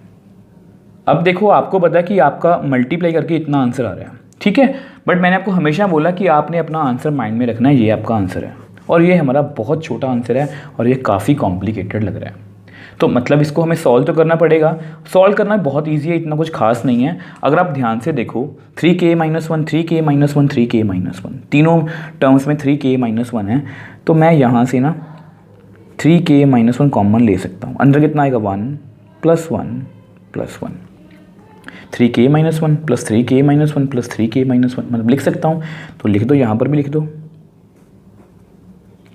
अब देखो आपको पता है कि आपका मल्टीप्लाई करके इतना आंसर आ रहा है। ठीक है, बट मैंने आपको हमेशा बोला कि आपने अपना आंसर माइंड में रखना है, ये आपका आंसर है। और ये हमारा बहुत छोटा आंसर है और ये काफ़ी कॉम्प्लिकेटेड लग रहा है। तो मतलब इसको हमें सॉल्व तो करना पड़ेगा। सॉल्व करना बहुत ईजी है, इतना कुछ खास नहीं है। अगर आप ध्यान से देखो 3k - 1 3k - 1 3k - 1 तीनों टर्म्स में 3k - 1 है, तो मैं यहाँ से ना 3k - 1 कॉमन ले सकता हूँ। अंदर कितना आएगा 1 + 1 + 1 3k - 1 + 3k - 1 + 3k - 1 मतलब लिख सकता हूँ। तो लिख दो, यहाँ पर भी लिख दो।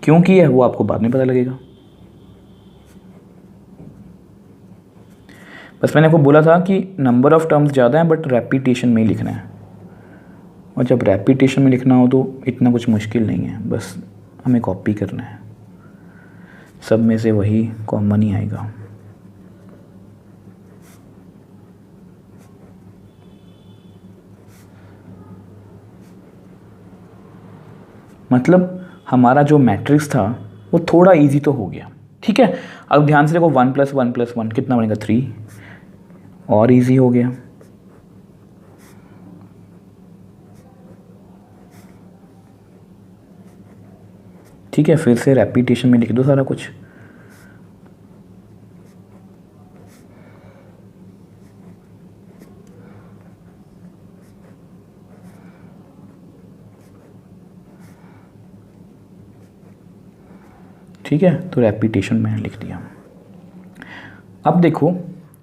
क्यों किया है वो आपको बाद में पता लगेगा। बस मैंने आपको बोला था कि नंबर ऑफ़ टर्म्स ज़्यादा है बट रेपिटेशन में ही लिखना है, और जब रेपिटेशन में लिखना हो तो इतना कुछ मुश्किल नहीं है, बस हमें कॉपी करना है। सब में से वही कॉमन ही आएगा। मतलब हमारा जो मैट्रिक्स था वो थोड़ा इजी तो हो गया। ठीक है, अब ध्यान से देखो 1 + 1 + 1 कितना बनेगा 3, और इजी हो गया। ठीक है, फिर से रेपिटेशन में लिख दो सारा कुछ। ठीक है, तो रेपिटेशन मैंने लिख दिया। अब देखो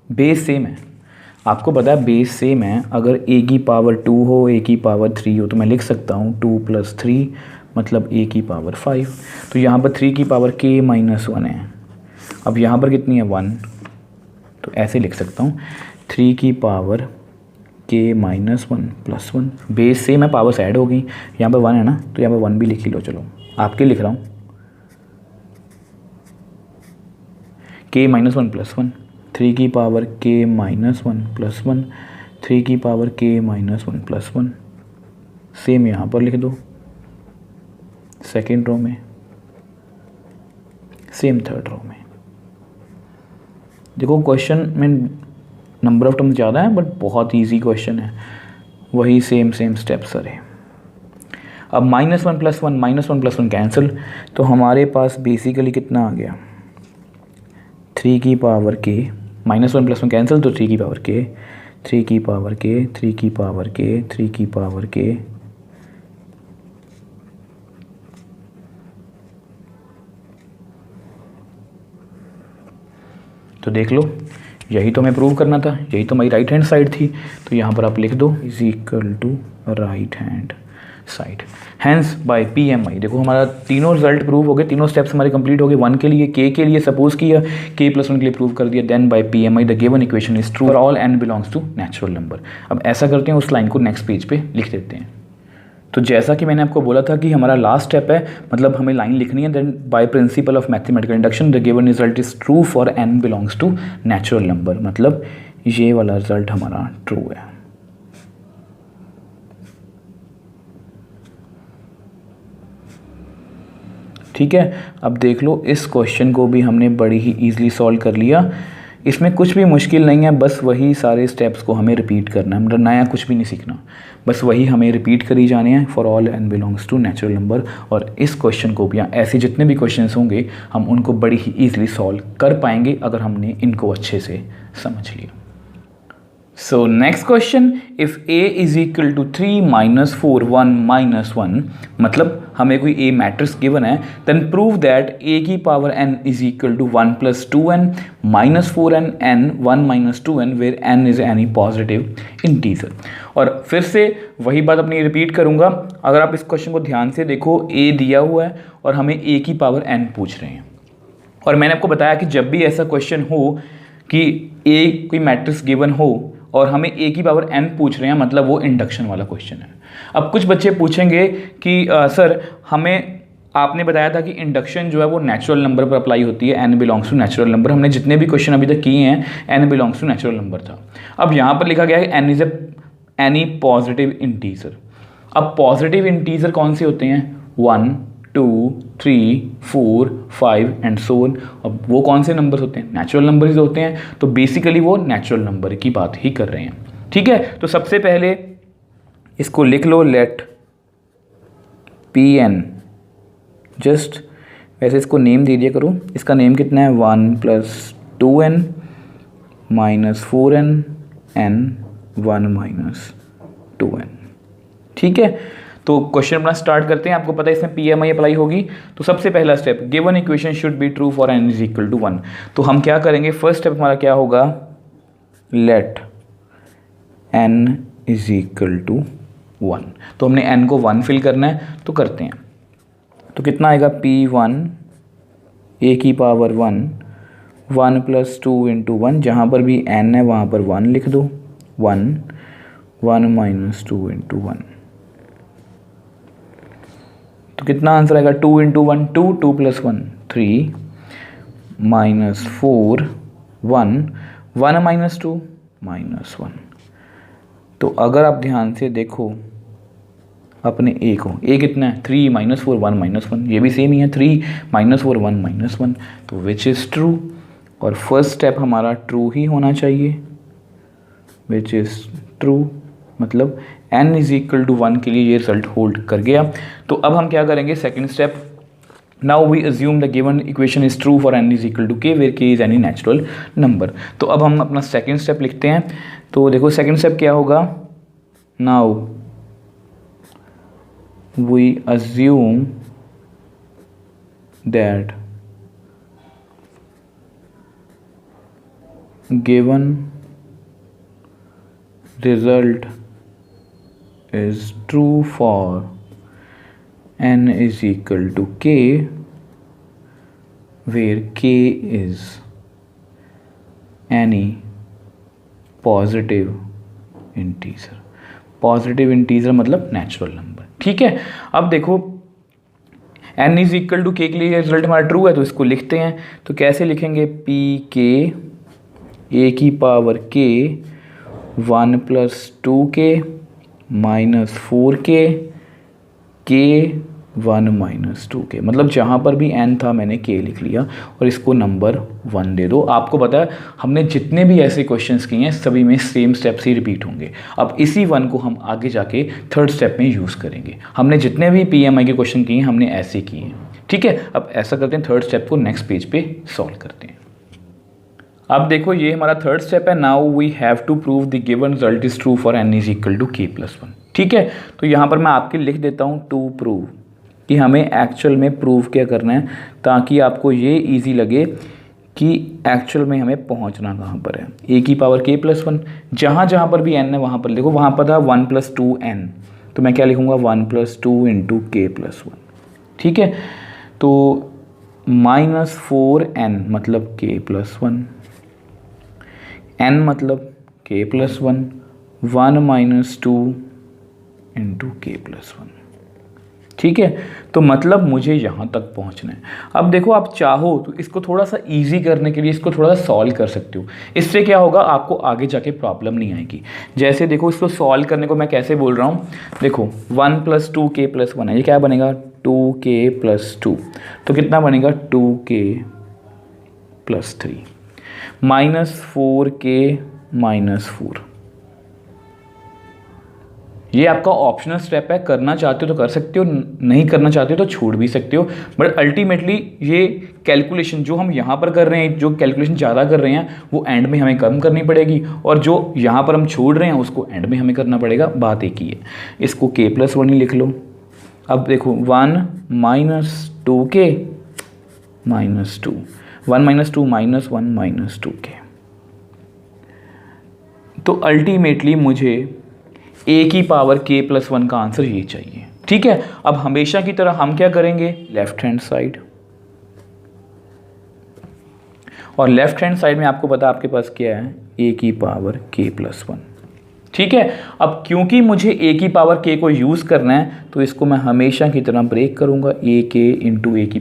बेस सेम है, आपको पता है बेस सेम है। अगर a की पावर 2 हो, a की पावर 3 हो, तो मैं लिख सकता हूँ 2 + 3 मतलब a की पावर 5। तो यहाँ पर 3 की पावर k - 1 है। अब यहाँ पर कितनी है 1, तो ऐसे लिख सकता हूँ 3 की पावर k - 1 + 1। बेस सेम है, पावर्स ऐड हो गई। यहाँ पर 1 है ना, तो यहाँ पर 1 भी लिख ही लो। चलो आपके लिख रहा हूँ k - 1 + 1, 3 की पावर k - 1 + 1, 3 की पावर k - 1 + 1। सेम यहाँ पर लिख दो सेकेंड रो में, सेम थर्ड रो में। देखो क्वेश्चन में नंबर ऑफ टर्म्स ज़्यादा है बट बहुत इजी क्वेश्चन है, वही सेम स्टेप्स सारे। अब -1 + 1 -1 + 1 कैंसिल, तो हमारे पास बेसिकली कितना आ गया 3 की पावर k -1 + 1 कैंसिल, तो 3 की पावर k 3 की पावर k 3 की पावर k 3 की पावर k। तो देख लो, यही तो हमें प्रूव करना था, यही तो मेरी राइट हैंड साइड थी। तो यहाँ पर आप लिख दो = right hand side, hence by PMI। देखो हमारा तीनों रिजल्ट प्रूव हो गए, तीनों स्टेप्स हमारे कंप्लीट हो गए। 1 के लिए k के लिए सपोज किया, k + 1 के लिए प्रूव कर दिया, then by PMI the given equation is true for all n belongs to natural number. अब ऐसा करते हैं, उस लाइन को नेक्स्ट पेज पे लिख देते हैं। तो जैसा कि मैंने आपको बोला था कि हमारा लास्ट स्टेप है, मतलब हमें लाइन लिखनी है, then by principle of mathematical induction the given result is true for n belongs to natural number, मतलब ये वाला रिजल्ट हमारा ट्रू है। ठीक है, अब देख लो इस क्वेश्चन को भी हमने बड़ी ही ईजिली सॉल्व कर लिया। इसमें कुछ भी मुश्किल नहीं है, बस वही सारे स्टेप्स को हमें रिपीट करना है, मतलब नया कुछ भी नहीं सीखना, बस वही हमें रिपीट करी जाने हैं for all n belongs to natural number. और इस क्वेश्चन को भी या ऐसे जितने भी क्वेश्चंस होंगे हम उनको बड़ी ही ईजिली सॉल्व कर पाएंगे अगर हमने इनको अच्छे से समझ लिया। So next question, if a is equal to 3 - 4 1 - 1, मतलब हमें कोई a मैट्रिक्स गिवन है, then prove that a की power n is equal to 1 + 2n - 4n n 1 - 2n where n is any positive integer। और फिर से वही बात अपनी रिपीट करूँगा। अगर आप इस क्वेश्चन को ध्यान से देखो, a दिया हुआ है और हमें a की पावर n पूछ रहे हैं, और मैंने आपको बताया कि जब भी ऐसा क्वेश्चन हो कि a कोई मैट्रिक्स गिवन हो और हमें a की पावर n पूछ रहे हैं, मतलब वो इंडक्शन वाला क्वेश्चन है। अब कुछ बच्चे पूछेंगे कि सर हमें आपने बताया था कि इंडक्शन जो है वो नेचुरल नंबर पर अप्लाई होती है, n belongs to natural number. हमने जितने भी क्वेश्चन अभी तक किए हैं n belongs to natural number था। अब यहाँ पर लिखा गया है n is any positive integer. अब पॉजिटिव इंटीजर कौन से होते हैं 1 2 3 4 5 एंड सो ऑन। अब वो कौन से नंबर होते हैं, नेचुरल नंबर होते हैं, तो बेसिकली वो नेचुरल नंबर की बात ही कर रहे हैं। ठीक है, तो सबसे पहले इसको लिख लो, लेट Pn जस्ट वैसे इसको नेम दे दिया करो। इसका नेम कितना है 1 + 2n -4n n 1 - 2n। ठीक है, तो क्वेश्चन अपना स्टार्ट करते हैं। आपको पता है इसमें PMI अप्लाई होगी। तो सबसे पहला step, given equation should be true for n = 1। तो हम क्या करेंगे, फर्स्ट स्टेप हमारा क्या होगा, लेट n = 1। तो हमने n को 1 फिल करना है, तो करते हैं। तो कितना आएगा, P1 a⁻1 1 + 2 × 1, जहाँ पर भी n है वहाँ पर 1 लिख दो, 1 1 - 2 × 1। तो कितना आंसर आएगा, 2 × 1 2, 2 + 1 3 -4 1 1 - 2 -1। तो अगर आप ध्यान से देखो अपने a को, a कितना है 3 - 4 1 - 1, ये भी सेम ही है 3 - 4 1 - 1। तो विच इज़ ट्रू, और फर्स्ट स्टेप हमारा ट्रू ही होना चाहिए, विच इज़ ट्रू, मतलब n = 1 के लिए ये रिजल्ट होल्ड कर गया। तो अब हम क्या करेंगे, second step, now we assume the given equation is true for n = k where k is any natural number. तो अब हम अपना सेकंड स्टेप लिखते हैं। तो देखो सेकंड स्टेप क्या होगा, now we assume that given result is true for n = k where k is any positive integer. Positive integer मतलब नेचुरल नंबर। ठीक है, अब देखो n = k के लिए रिजल्ट हमारा ट्रू है, तो इसको लिखते हैं। तो कैसे लिखेंगे, pk a⁻k 1 + 2k -4k k 1 - 2k, मतलब जहाँ पर भी n था मैंने k लिख लिया और इसको नंबर 1 दे दो। आपको पता है हमने जितने भी ऐसे क्वेश्चंस किए हैं सभी में सेम स्टेप्स ही रिपीट होंगे। अब इसी 1 को हम आगे जाके थर्ड स्टेप में यूज़ करेंगे। हमने जितने भी PMI के क्वेश्चन किए हैं हमने ऐसे किए हैं। ठीक है, अब ऐसा करते हैं, थर्ड स्टेप को नेक्स्ट पेज पे सॉल्व करते हैं। अब देखो ये हमारा थर्ड स्टेप है, now we have to prove the given result is true for n = k + 1। ठीक है, तो यहाँ पर मैं आपके लिख देता हूँ टू प्रूव, कि हमें एक्चुअल में प्रूव क्या करना है, ताकि आपको ये इजी लगे कि एक्चुअल में हमें पहुँचना कहाँ पर है। a⁻k + 1, जहाँ जहाँ पर भी n है वहाँ पर देखो, वहाँ पर था 1 + 2n, तो मैं क्या लिखूँगा 1 + 2 × k + 1। ठीक है, तो -4n मतलब k + 1, n मतलब k + 1, 1 - 2 × k + 1। ठीक है, तो मतलब मुझे यहाँ तक पहुँचना है। अब देखो आप चाहो तो इसको थोड़ा सा इजी करने के लिए इसको थोड़ा सा सॉल्व कर सकते हो। इससे क्या होगा, आपको आगे जाके प्रॉब्लम नहीं आएगी। जैसे देखो इसको सॉल्व करने को मैं कैसे बोल रहा हूँ, देखो 1 + 2k + 1 है, ये क्या बनेगा 2k + 2, तो कितना बनेगा 2k + 3 -4k -4। ये आपका ऑप्शनल स्टेप है, करना चाहते हो तो कर सकते हो, नहीं करना चाहते हो तो छोड़ भी सकते हो। बट अल्टीमेटली ये कैलकुलेशन जो हम यहाँ पर कर रहे हैं, जो कैलकुलेशन ज़्यादा कर रहे हैं वो एंड में हमें कम करनी पड़ेगी, और जो यहाँ पर हम छोड़ रहे हैं उसको एंड में हमें करना पड़ेगा। बात एक ही है, इसको k + 1 ही लिख लो। अब देखो 1 - 2k -2, 1 - 2 -1 - 2k। तो अल्टीमेटली मुझे a⁻k + 1 का आंसर ये चाहिए। ठीक है, अब हमेशा की तरह हम क्या करेंगे, लेफ्ट हैंड साइड, और लेफ्ट हैंड साइड में आपको पता आपके पास क्या है a⁻k + 1। ठीक है, अब क्योंकि मुझे a⁻k को यूज़ करना है तो इसको मैं हमेशा की तरह ब्रेक करूँगा, ak ×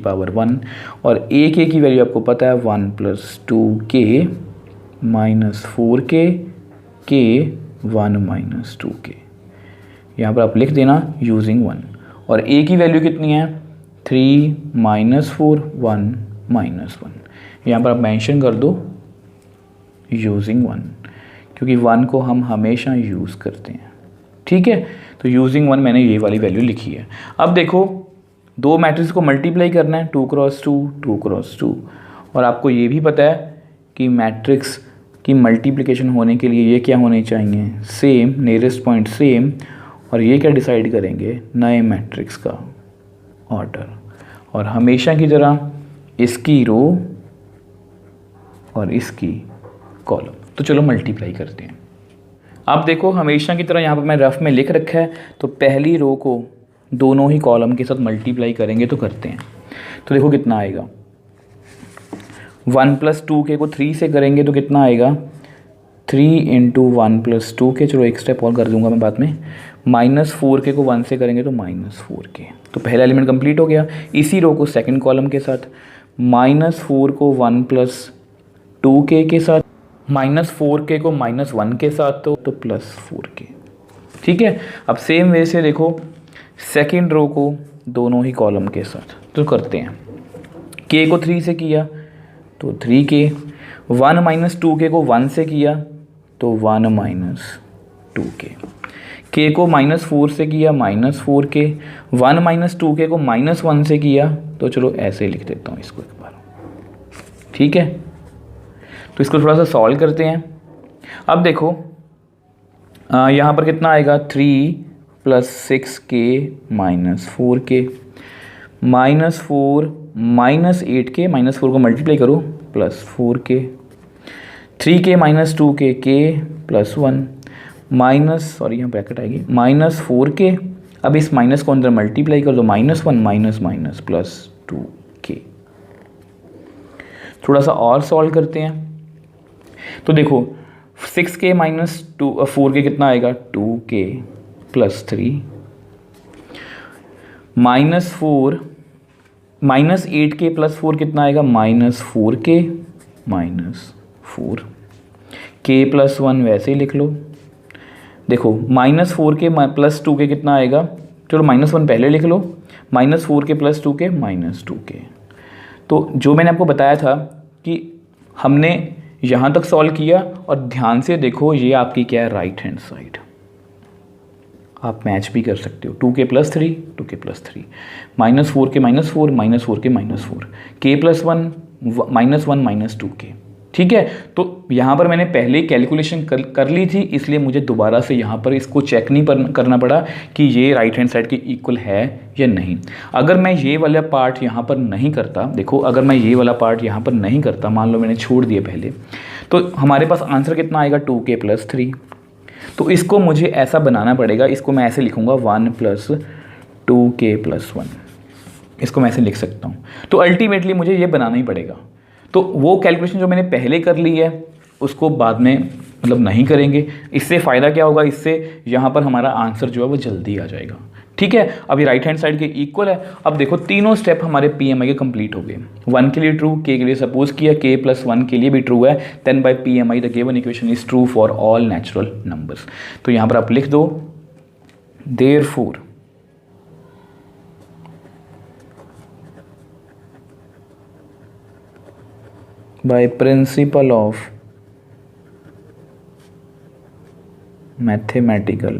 a⁻1, और ak की वैल्यू आपको पता है 1 + 2k -4k k 1 - 2k। यहाँ पर आप लिख देना यूजिंग 1, और a की वैल्यू कितनी है 3 -4 1 -1, यहाँ पर आप मेंशन कर दो यूजिंग 1, क्योंकि 1 को हम हमेशा यूज़ करते हैं। ठीक है, तो यूजिंग 1 मैंने ये वाली वैल्यू लिखी है। अब देखो दो मैट्रिक्स को मल्टीप्लाई करना है, 2 क्रॉस 2, 2 क्रॉस 2, और आपको ये भी पता है कि मैट्रिक्स की मल्टीप्लिकेशन होने के लिए ये क्या होने चाहिए, सेम, नियरेस्ट पॉइंट सेम, और ये क्या डिसाइड करेंगे, नए मैट्रिक्स का ऑर्डर, और हमेशा की तरह इसकी रो और इसकी कॉलम। तो चलो मल्टीप्लाई करते हैं। आप देखो हमेशा की तरह यहाँ पर मैं रफ में लिख रखा है, तो पहली रो को दोनों ही कॉलम के साथ मल्टीप्लाई करेंगे, तो करते हैं। तो देखो कितना आएगा, 1 + 2k को 3 से करेंगे तो कितना आएगा, 3 × 1 + 2k, चलो एक स्टेप और कर दूंगा मैं बाद में, -4k को 1 से करेंगे तो -4k। तो पहला एलिमेंट कंप्लीट हो गया। इसी रो को सेकंड कॉलम के साथ, -4 को 1 + 2k के साथ, -4k को -1 के साथ, तो +4k। ठीक है, अब सेम वे से देखो सेकंड रो को दोनों ही कॉलम के साथ, तो करते हैं। k को 3 से किया तो 3k, 1 - 2k को 1 से किया तो 1 - 2k, k को -4 से किया -4k, 1 - 2k को -1 से किया, तो चलो ऐसे लिख देता हूँ इसको एक बार। ठीक है, तो इसको थोड़ा सा सॉल्व करते हैं। अब देखो यहाँ पर कितना आएगा, 3 + 6k - 4k, -4 - 8k, -4 को मल्टीप्लाई करो, +4k, 3k - 2k, k +1, sorry यहाँ ब्रैकेट आएगी, -4k, अब इस माइनस को अंदर मल्टीप्लाई कर दो, -1 +2k। थोड़ा सा और सॉल्व करते हैं। तो देखो 6k - 4k कितना आएगा, 2k +3, -4 -8k +4 कितना आएगा, -4k -4, k +1 वैसे ही लिख लो। देखो -4k + 2k कितना आएगा, चलो -1 पहले लिख लो, -4k + 2k -2k। तो जो मैंने आपको बताया था कि हमने यहाँ तक सॉल्व किया, और ध्यान से देखो ये आपकी क्या है, राइट हैंड साइड। आप मैच भी कर सकते हो, 2k + 3, 2k + 3, -4k -4, -4k -4, k +1 -1 -2k। ठीक है, तो यहाँ पर मैंने पहले ही कैलकुलेशन कर ली थी, इसलिए मुझे दोबारा से यहाँ पर इसको चेक नहीं करना पड़ा कि ये राइट हैंड साइड के इक्वल है या नहीं। अगर मैं ये वाला पार्ट यहाँ पर नहीं करता, देखो अगर मैं ये वाला पार्ट यहाँ पर नहीं करता, मान लो मैंने छोड़ दिया पहले, तो हमारे पास आंसर कितना आएगा, 2k + 3। तो इसको मुझे ऐसा बनाना पड़ेगा, इसको मैं ऐसे लिखूँगा 1 + 2k + 1, इसको मैं ऐसे लिख सकता हूँ। तो अल्टीमेटली मुझे ये बनाना ही पड़ेगा। तो वो कैलकुलेशन जो मैंने पहले कर ली है उसको बाद में मतलब नहीं करेंगे। इससे फ़ायदा क्या होगा, इससे यहाँ पर हमारा आंसर जो है वो जल्दी आ जाएगा। ठीक है, अभी राइट हैंड साइड के इक्वल है। अब देखो तीनों स्टेप हमारे PMI के कंप्लीट हो गए। 1 के लिए ट्रू, k के लिए सपोज किया, k + 1 के लिए भी ट्रू है, then by PMI the given equation is true for all natural numbers. तो यहाँ पर आप लिख दो therefore by principle of mathematical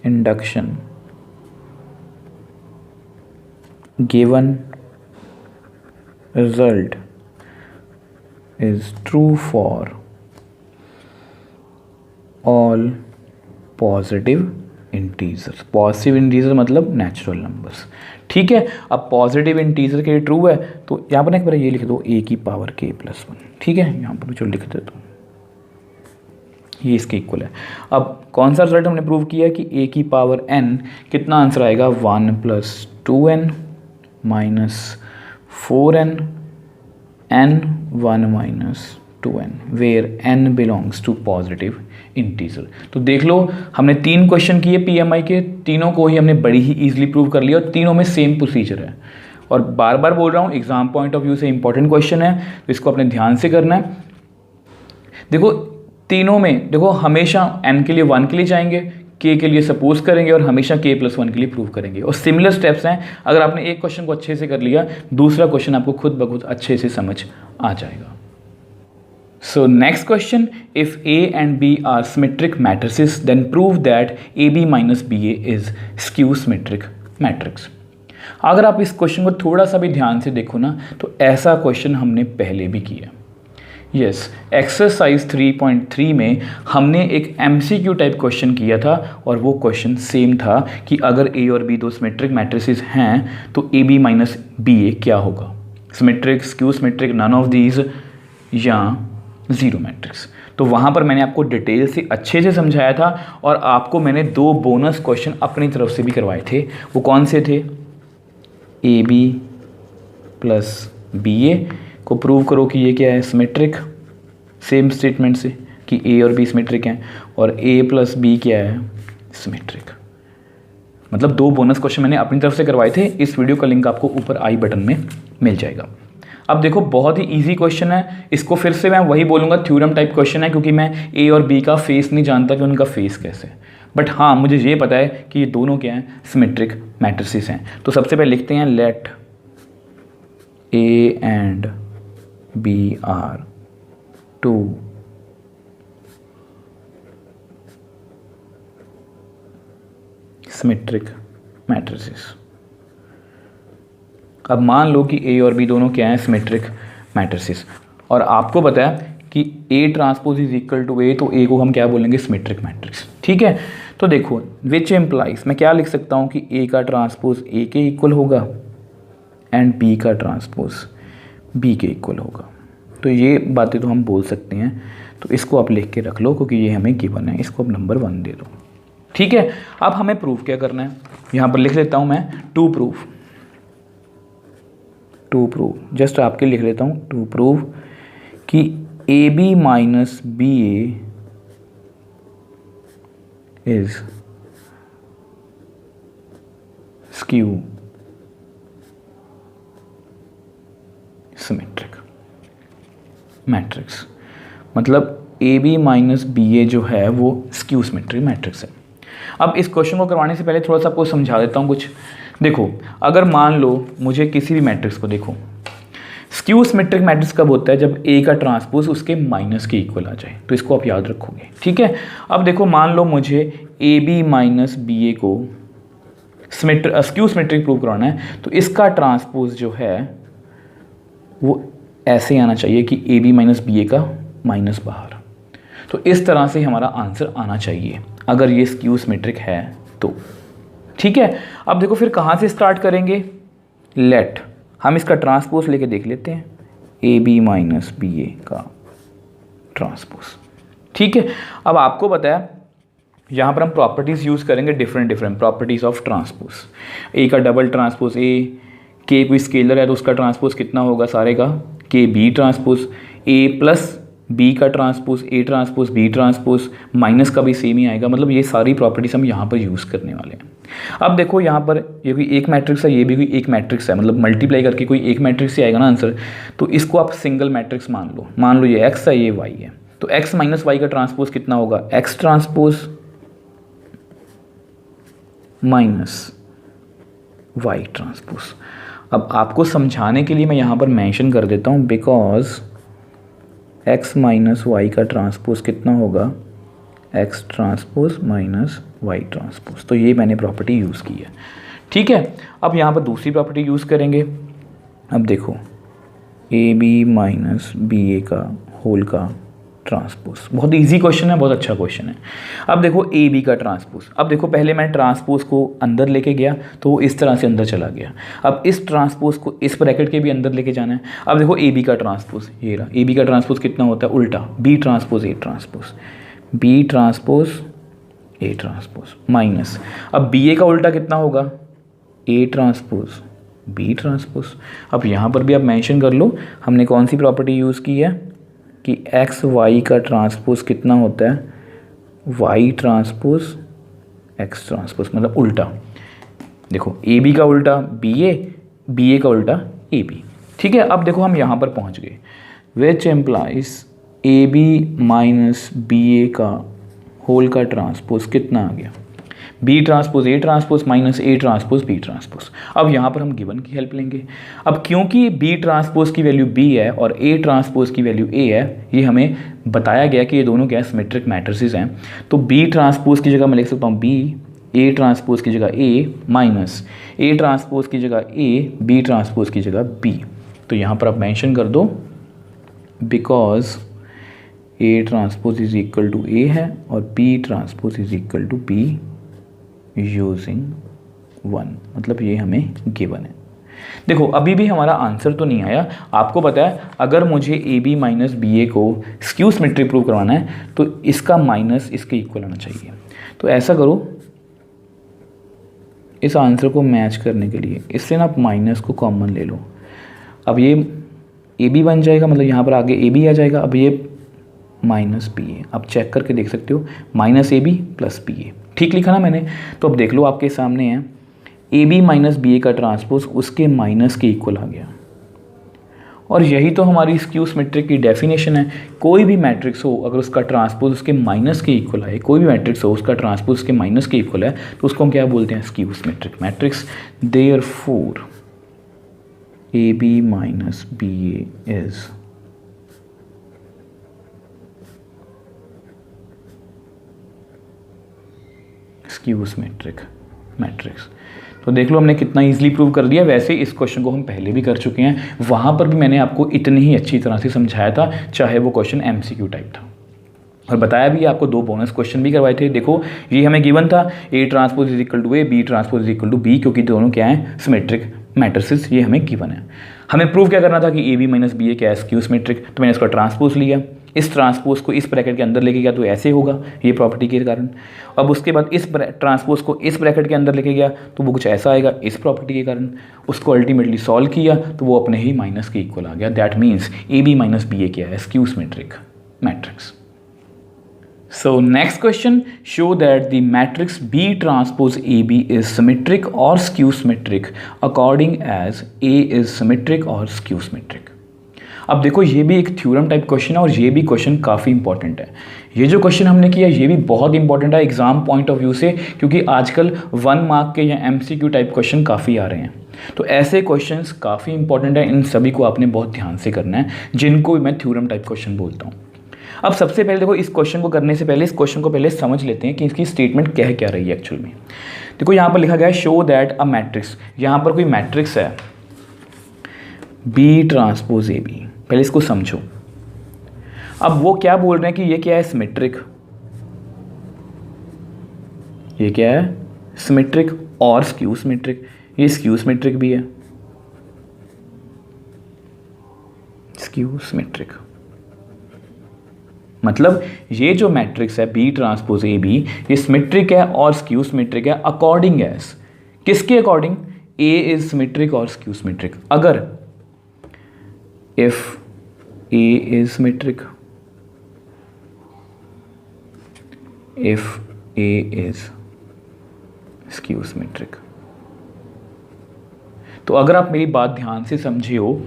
induction given result is true for all positive integer. Positive integer मतलब नेचुरल नंबर्स। ठीक है, अब पॉजिटिव इंटीजर के लिए ट्रू है, तो यहाँ पर एक बार ये लिख दो a⁴k + 1। ठीक है, यहाँ पर जो लिख देता हूँ ये इसके इक्वल है। अब कौन सा रिजल्ट हमने प्रूव किया कि a⁴n कितना आंसर आएगा, 1 + 2n - 4n n 1 - 2n where n belongs to positive integer. तो देख लो हमने 3 क्वेश्चन किए PMI के, तीनों को ही हमने बड़ी ही ईजिली प्रूव कर लिया, और तीनों में सेम प्रोसीजर है। और बार बार बोल रहा हूँ एग्जाम पॉइंट ऑफ व्यू से इंपॉर्टेंट क्वेश्चन है, तो इसको अपने ध्यान से करना है। देखो तीनों में देखो हमेशा n के लिए 1 के लिए जाएंगे, k के लिए सपोज करेंगे, और हमेशा k + 1 के लिए प्रूव करेंगे। और सिमिलर स्टेप्स हैं, अगर आपने एक क्वेश्चन को अच्छे से कर लिया, दूसरा क्वेश्चन आपको खुद ब खुद अच्छे से समझ आ जाएगा। So next question, if A and B are symmetric matrices, then prove that AB - BA is skew symmetric matrix. अगर आप इस क्वेश्चन को थोड़ा सा भी ध्यान से देखो ना तो ऐसा क्वेश्चन हमने पहले भी किया। यस, एक्सरसाइज 3.3 में हमने एक MCQ टाइप क्वेश्चन किया था और वो क्वेश्चन सेम था कि अगर A और B दो सिमेट्रिक मैट्रिसेस हैं तो AB माइनस BA क्या होगा, symmetric, skew symmetric, none of these या ज़ीरो मैट्रिक्स। तो वहाँ पर मैंने आपको डिटेल से अच्छे से समझाया था और आपको मैंने 2 बोनस क्वेश्चन अपनी तरफ से भी करवाए थे। वो कौन से थे? AB प्लस BA को प्रूव करो कि ये क्या है, सिमेट्रिक, सेम स्टेटमेंट से कि A और B सिमेट्रिक हैं, और A प्लस B क्या है, सिमेट्रिक। मतलब 2 बोनस क्वेश्चन मैंने अपनी तरफ से करवाए थे। इस वीडियो का लिंक आपको ऊपर आई बटन में मिल जाएगा। अब देखो बहुत ही इजी क्वेश्चन है, इसको फिर से मैं वही बोलूँगा, थ्योरम टाइप क्वेश्चन है, क्योंकि मैं A और B का फेस नहीं जानता कि उनका फेस कैसे है, बट हाँ मुझे ये पता है कि ये दोनों क्या हैं, सिमेट्रिक मैट्रिसेस हैं। तो सबसे पहले लिखते हैं let A and B are 2 symmetric matrices. अब मान लो कि A और B दोनों क्या हैं, सिमेट्रिक मैट्रिसेस, और आपको पता है कि A transpose is equal to A, तो A को हम क्या बोलेंगे, सिमेट्रिक मैट्रिक्स। ठीक है, तो देखो विच एम्प्लाइज, मैं क्या लिख सकता हूँ कि A का ट्रांसपोज A के इक्वल होगा एंड B का ट्रांसपोज B के इक्वल होगा। तो ये बातें तो हम बोल सकते हैं, तो इसको आप लिख के रख लो क्योंकि ये हमें गिवन है, इसको अब नंबर 1 दे दो। ठीक है, अब हमें प्रूफ क्या करना है, यहाँ पर लिख लेता हूँ मैं टू प्रूव, जस्ट आपके लिख लेता हूँ टू प्रूव कि AB minus BA is skew symmetric matrix. मतलब AB माइनस BA जो है वो स्क्यू सिमेट्रिक मैट्रिक्स है। अब इस क्वेश्चन को करवाने से पहले थोड़ा सा आपको समझा देता हूँ कुछ। देखो अगर मान लो मुझे किसी भी मैट्रिक्स को, देखो स्क्यू सिमेट्रिक मैट्रिक्स कब होता है, जब A का ट्रांसपोज उसके माइनस के इक्वल आ जाए, तो इसको आप याद रखोगे। ठीक है, अब देखो मान लो मुझे AB माइनस BA को स्क्यू सिमेट्रिक प्रूव कराना है, तो इसका ट्रांसपोज जो है वो ऐसे आना चाहिए कि AB माइनस BA का माइनस बाहर। तो इस तरह से हमारा आंसर आना चाहिए अगर ये स्क्यू सिमेट्रिक है तो। ठीक है, अब देखो फिर कहाँ से स्टार्ट करेंगे, लेट हम इसका ट्रांसपोज लेके देख लेते हैं, AB माइनस BA का ट्रांसपोज। ठीक है, अब आपको पता है यहाँ पर हम प्रॉपर्टीज़ यूज़ करेंगे, different properties of transpose. A का डबल ट्रांसपोज A, K कोई स्केलर है तो उसका ट्रांसपोज कितना होगा सारे का, K B transpose, A plus B का transpose A transpose B transpose, minus का भी सेम ही आएगा। मतलब ये सारी प्रॉपर्टीज़ हम यहाँ पर यूज़ करने वाले हैं। अब देखो यहाँ पर ये कोई एक मैट्रिक्स है, ये भी कोई एक मैट्रिक्स है, मतलब मल्टीप्लाई करके कोई एक मैट्रिक्स ही आएगा ना आंसर। तो इसको आप सिंगल मैट्रिक्स मान लो ये x है, ये y है, तो x माइनस वाई का ट्रांसपोज कितना होगा, x transpose minus y transpose. अब आपको समझाने के लिए मैं यहाँ पर मेंशन कर देता हूँ, बिकॉज x माइनस वाई का ट्रांसपोज कितना होगा, x transpose minus y transpose. तो ये मैंने प्रॉपर्टी यूज़ की है। ठीक है, अब यहाँ पर दूसरी प्रॉपर्टी यूज़ करेंगे। अब देखो AB माइनस BA का होल का ट्रांसपोज, बहुत इजी क्वेश्चन है, बहुत अच्छा क्वेश्चन है। अब देखो AB का ट्रांसपोज, अब देखो पहले मैं ट्रांसपोज को अंदर लेके गया तो वो इस तरह से अंदर चला गया। अब इस ट्रांसपोज को इस ब्रैकेट के भी अंदर लेके जाना है। अब देखो AB का ट्रांसपोज, ये रहा, AB का ट्रांसपोज कितना होता है, उल्टा, B transpose A transpose, B transpose A transpose minus, अब BA का उल्टा कितना होगा, A ट्रांसपोज B ट्रांसपोज। अब यहाँ पर भी आप मेंशन कर लो हमने कौन सी प्रॉपर्टी यूज़ की है कि एक्स वाई का ट्रांसपोज कितना होता है, वाई ट्रांसपोज एक्स ट्रांसपोज, मतलब उल्टा। देखो AB का उल्टा BA, BA का उल्टा AB। ठीक है, अब देखो हम यहाँ पर पहुँच गए, which implies AB minus BA का होल का ट्रांसपोज कितना आ गया, B transpose A transpose minus A transpose B transpose. अब यहाँ पर हम गिवन की हेल्प लेंगे। अब क्योंकि B ट्रांसपोज की वैल्यू B है और A ट्रांसपोज की वैल्यू A है, ये हमें बताया गया कि ये दोनों क्या सिमेट्रिक मैट्रिसेस हैं, तो B ट्रांसपोज की जगह मैं लिख सकता हूँ B ए ट्रांसपोज की जगह ए माइनस ए ट्रांसपोज की जगह ए, बी ट्रांसपोज की जगह बी। तो यहाँ पर आप मेंशन कर दो because A transpose is equal to A है और B transpose is equal to B using 1, मतलब ये हमें गिवन है। देखो अभी भी हमारा आंसर तो नहीं आया। आपको पता है अगर मुझे ए बी माइनस बी ए को स्क्यू सिमेट्री प्रूव करवाना है तो इसका माइनस इसके इक्वल आना चाहिए। तो ऐसा करो, इस आंसर को मैच करने के लिए इससे ना आप माइनस को कॉमन ले लो। अब ये ए बी बन जाएगा, मतलब यहाँ पर आगे ए बी आ जाएगा। अब ये माइनस बी ए, आप चेक करके देख सकते हो, minus A B plus B A, ठीक लिखा ना मैंने। तो अब देख लो आपके सामने है ए बी माइनस बी ए का ट्रांसपोज उसके माइनस के इक्वल आ गया। और यही तो हमारी स्क्यू सिमेट्रिक की डेफिनेशन है। कोई भी मैट्रिक्स हो अगर उसका ट्रांसपोज उसके माइनस के इक्वल है, कोई भी मैट्रिक्स हो उसका ट्रांसपोज उसके माइनस के इक्वल है, तो उसको हम क्या बोलते हैं? Skew symmetric matrix. Therefore A B minus B A is skew symmetric matrix. तो देख लो हमने कितना इजीली प्रूव कर दिया। वैसे इस क्वेश्चन को हम पहले भी कर चुके हैं, वहाँ पर भी मैंने आपको इतनी ही अच्छी तरह से समझाया था, चाहे वो क्वेश्चन एमसीक्यू टाइप था। और बताया भी, आपको 2 बोनस क्वेश्चन भी करवाए थे। देखो ये हमें गिवन था A transpose is equal to A, B transpose is equal to B, क्योंकि दोनों क्या हैं? सिमेट्रिक मैट्रिसेस, ये हमें गिवन है। हमें प्रूव क्या करना था कि ए बी माइनस बी ए क्या है? Skew symmetric. तो मैंने इसका ट्रांसपोज लिया, इस ट्रांसपोज को इस ब्रैकेट के अंदर लेके गया तो ऐसे होगा, ये प्रॉपर्टी के कारण। अब उसके बाद इस ट्रांसपोज को इस ब्रैकेट के अंदर लेके गया तो वो कुछ ऐसा आएगा, इस प्रॉपर्टी के कारण। उसको अल्टीमेटली सॉल्व किया तो वो अपने ही माइनस के इक्वल आ गया। That means A B minus B A क्या है? Skew symmetric matrix. So next question, show that the matrix B transpose AB is symmetric or skew symmetric according as A is symmetric or skew symmetric। अब देखो ये भी एक theorem type question है और ये भी क्वेश्चन काफ़ी इंपॉर्टेंट है। ये जो क्वेश्चन हमने किया ये भी बहुत इंपॉर्टेंट है एग्जाम पॉइंट ऑफ व्यू से, क्योंकि आजकल 1 मार्क के या एमसीक्यू टाइप क्वेश्चन काफ़ी आ रहे हैं। तो ऐसे क्वेश्चंस काफ़ी इंपॉर्टेंट है, इन सभी को आपने बहुत ध्यान से करना है, जिनको मैं थ्योरम टाइप क्वेश्चन बोलता हूँ। अब सबसे पहले देखो, इस क्वेश्चन को करने से पहले इस क्वेश्चन को पहले समझ लेते हैं कि इसकी स्टेटमेंट कह क्या रही है एक्चुअल में। देखो यहाँ पर लिखा गया है शो दैट अ मैट्रिक्स, यहाँ पर कोई मैट्रिक्स है बी ट्रांसपोज ए बी। पहले इसको समझो। अब वो क्या बोल रहे हैं कि ये क्या है? सिमेट्रिक। ये क्या है? सिमेट्रिक और स्क्यू सिमेट्रिक। ये स्क्यू सिमेट्रिक भी है, स्क्यू सिमेट्रिक। मतलब ये जो मैट्रिक्स है बी ट्रांसपोज ए बी, ये सिमेट्रिक है और स्क्यू सिमेट्रिक है अकॉर्डिंग एज, किसके अकॉर्डिंग? ए इज सिमेट्रिक और स्क्यू सिमेट्रिक। अगर if A is symmetric, if A is skew symmetric. तो अगर आप मेरी बात ध्यान से समझे हो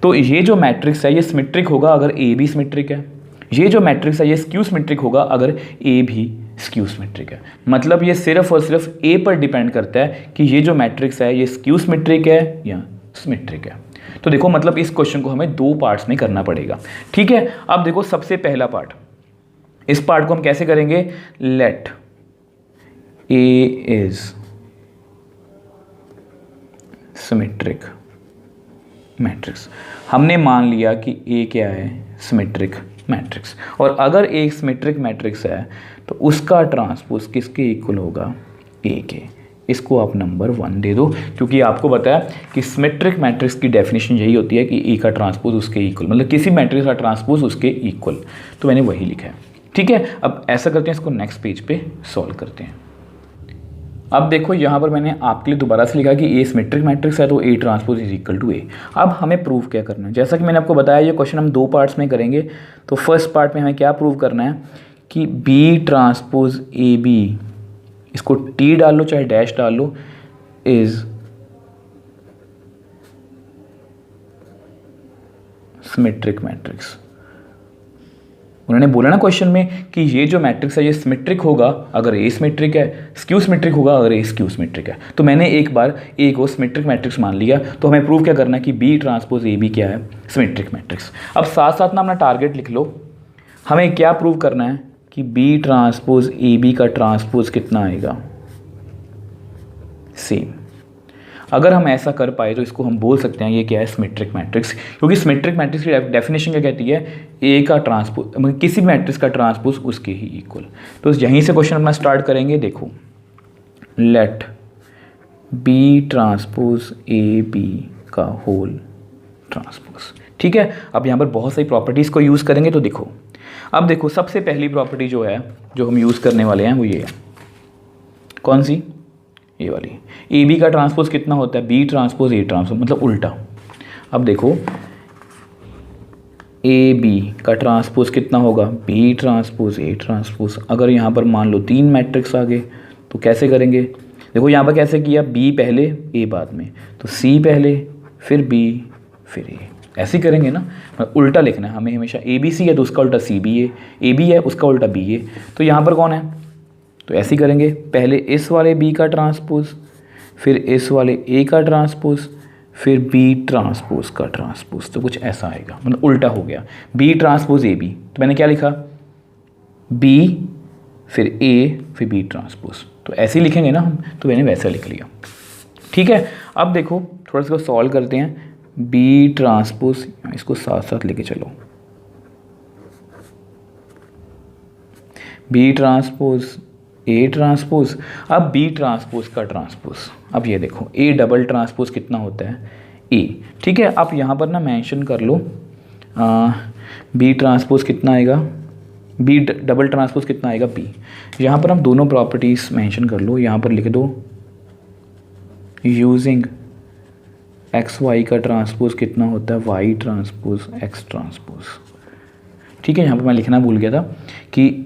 तो ये जो मैट्रिक्स है ये सिमेट्रिक होगा अगर ए भी सिमेट्रिक है, ये जो मैट्रिक्स है ये स्क्यू सिमेट्रिक होगा अगर ए भी स्क्यू सिमेट्रिक है। मतलब ये सिर्फ और सिर्फ ए पर डिपेंड करता है कि ये जो मैट्रिक्स है ये स्क्यू सिमेट्रिक है या सिमेट्रिक है। तो देखो मतलब इस क्वेश्चन को हमें 2 पार्ट्स में करना पड़ेगा, ठीक है। अब देखो सबसे पहला पार्ट, इस पार्ट को हम कैसे करेंगे? Let A is symmetric matrix. हमने मान लिया कि ए क्या है? Symmetric matrix. और अगर एक सिमेट्रिक मैट्रिक्स है तो उसका ट्रांसपोज किसके इक्वल होगा? ए के। इसको आप नंबर 1 दे दो, क्योंकि आपको बताया कि सिमेट्रिक मैट्रिक्स की डेफिनेशन यही होती है कि ए का ट्रांसपोज उसके इक्वल, मतलब किसी मैट्रिक्स का ट्रांसपोज उसके इक्वल। तो मैंने वही लिखा है, ठीक है। अब ऐसा करते हैं, इसको नेक्स्ट पेज पे सॉल्व करते हैं। अब देखो यहाँ पर मैंने आपके लिए दोबारा से लिखा कि ए सिमेट्रिक मैट्रिक्स है तो A transpose is equal to A. अब हमें प्रूव क्या करना है? जैसा कि मैंने आपको बताया ये क्वेश्चन हम 2 पार्ट्स में करेंगे। तो फर्स्ट पार्ट में हमें क्या प्रूव करना है कि बी ट्रांसपोज ए बी, इसको टी डाल लो चाहे डैश डाल लो, इज सिमेट्रिक मैट्रिक्स। उन्होंने बोला ना क्वेश्चन में कि ये जो मैट्रिक्स है ये सिमेट्रिक होगा अगर ए सिमेट्रिक है, स्क्यू सिमेट्रिक होगा अगर ए स्क्यू सिमेट्रिक है। तो मैंने एक बार ए को सिमेट्रिक मैट्रिक्स मान लिया। तो हमें प्रूव क्या करना है कि बी ट्रांसपोज ए बी क्या है? Symmetric matrix. अब साथ साथ ना अपना टारगेट लिख लो, हमें क्या प्रूव करना है कि बी ट्रांसपोज ए बी का ट्रांसपोज कितना आएगा? सेम। अगर हम ऐसा कर पाए तो इसको हम बोल सकते हैं ये क्या है, सिमेट्रिक मैट्रिक्स, क्योंकि सिमेट्रिक मैट्रिक्स की डेफिनेशन क्या कहती है, ए का ट्रांसपोज, मतलब किसी भी मैट्रिक्स का ट्रांसपोज उसके ही इक्वल। तो यहीं से क्वेश्चन अपना स्टार्ट करेंगे। देखो, let B transpose A B का होल ट्रांसपोज, ठीक है। अब यहाँ पर बहुत सारी प्रॉपर्टीज़ को यूज़ करेंगे। तो देखो, अब देखो सबसे पहली प्रॉपर्टी जो है, जो हम यूज़ करने वाले हैं वो ये है, कौन सी, ये वाली। ए बी का ट्रांसपोज कितना होता है, बी ट्रांसपोज ए ट्रांसपोज, मतलब उल्टा। अब देखो, ए बी का ट्रांसपोज कितना होगा, बी ट्रांसपोज ए ट्रांसपोज। अगर यहाँ पर मान लो 3 मैट्रिक्स आ गए तो कैसे करेंगे, देखो यहाँ पर कैसे किया, बी पहले ए बाद में, तो सी पहले फिर बी फिर ए, ऐसे ही करेंगे ना, उल्टा लिखना है हमें हमेशा। ए बी सी है तो उसका उल्टा सी बी ए बी है उसका उल्टा बी ए। तो यहाँ पर कौन है, तो ऐसे ही करेंगे, पहले इस वाले बी का ट्रांसपोज, फिर इस वाले ए का ट्रांसपोज, फिर बी ट्रांसपोज का ट्रांसपोज। तो कुछ ऐसा आएगा, मतलब उल्टा हो गया, बी ट्रांसपोज ए बी। तो मैंने क्या लिखा, बी फिर ए फिर बी ट्रांसपोज। तो ऐसे ही लिखेंगे ना हम, तो मैंने वैसा लिख लिया, ठीक है। अब देखो थोड़ा सा सॉल्व करते हैं। बी ट्रांसपोज, इसको साथ साथ लेके चलो, बी ट्रांसपोज ए ट्रांसपोज। अब बी ट्रांसपोज का ट्रांसपोज, अब ये देखो ए डबल ट्रांसपोज कितना होता है, ए, ठीक है। आप यहाँ पर ना मेंशन कर लो बी ट्रांसपोज कितना आएगा, बी डबल ट्रांसपोज कितना आएगा, बी। यहाँ पर हम दोनों प्रॉपर्टीज़ मेंशन कर लो, यहाँ पर लिख दो यूजिंग एक्स वाई का ट्रांसपोज कितना होता है, वाई ट्रांसपोज एक्स ट्रांसपोज, ठीक है। यहाँ पर मैं लिखना भूल गया था कि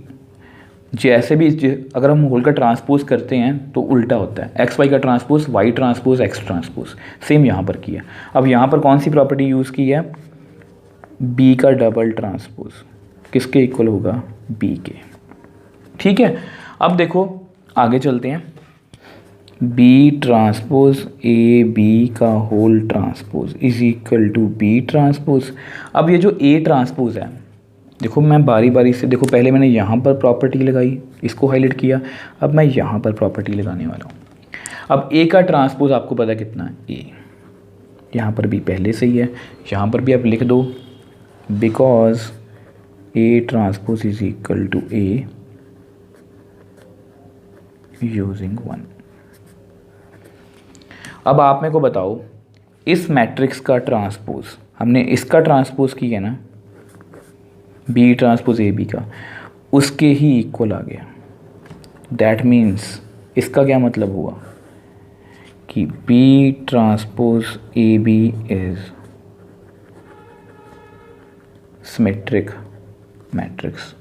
जैसे भी अगर हम होल का ट्रांसपोज करते हैं तो उल्टा होता है, एक्स वाई का transpose y transpose x transpose, same यहाँ पर किया। अब यहाँ पर कौन सी प्रॉपर्टी यूज़ की है, बी का डबल ट्रांसपोज किसके इक्वल होगा, बी के, ठीक है। अब देखो आगे चलते हैं, बी ट्रांसपोज ए बी का whole transpose is equal to B transpose. अब ये जो ए ट्रांसपोज है, देखो मैं बारी बारी से, देखो पहले मैंने यहाँ पर प्रॉपर्टी लगाई, इसको हाईलाइट किया, अब मैं यहाँ पर प्रॉपर्टी लगाने वाला हूँ। अब ए का ट्रांसपोज आपको पता कितना है, ए, यहाँ पर भी पहले से ही है, यहाँ पर भी आप लिख दो because A transpose is equal to A using 1। अब आप मेरे को बताओ, इस मैट्रिक्स का ट्रांसपोज, हमने इसका ट्रांसपोज किया ना, बी ट्रांसपोज ए बी का, उसके ही इक्वल आ गया। दैट मीन्स इसका क्या मतलब हुआ कि B transpose A B is symmetric matrix.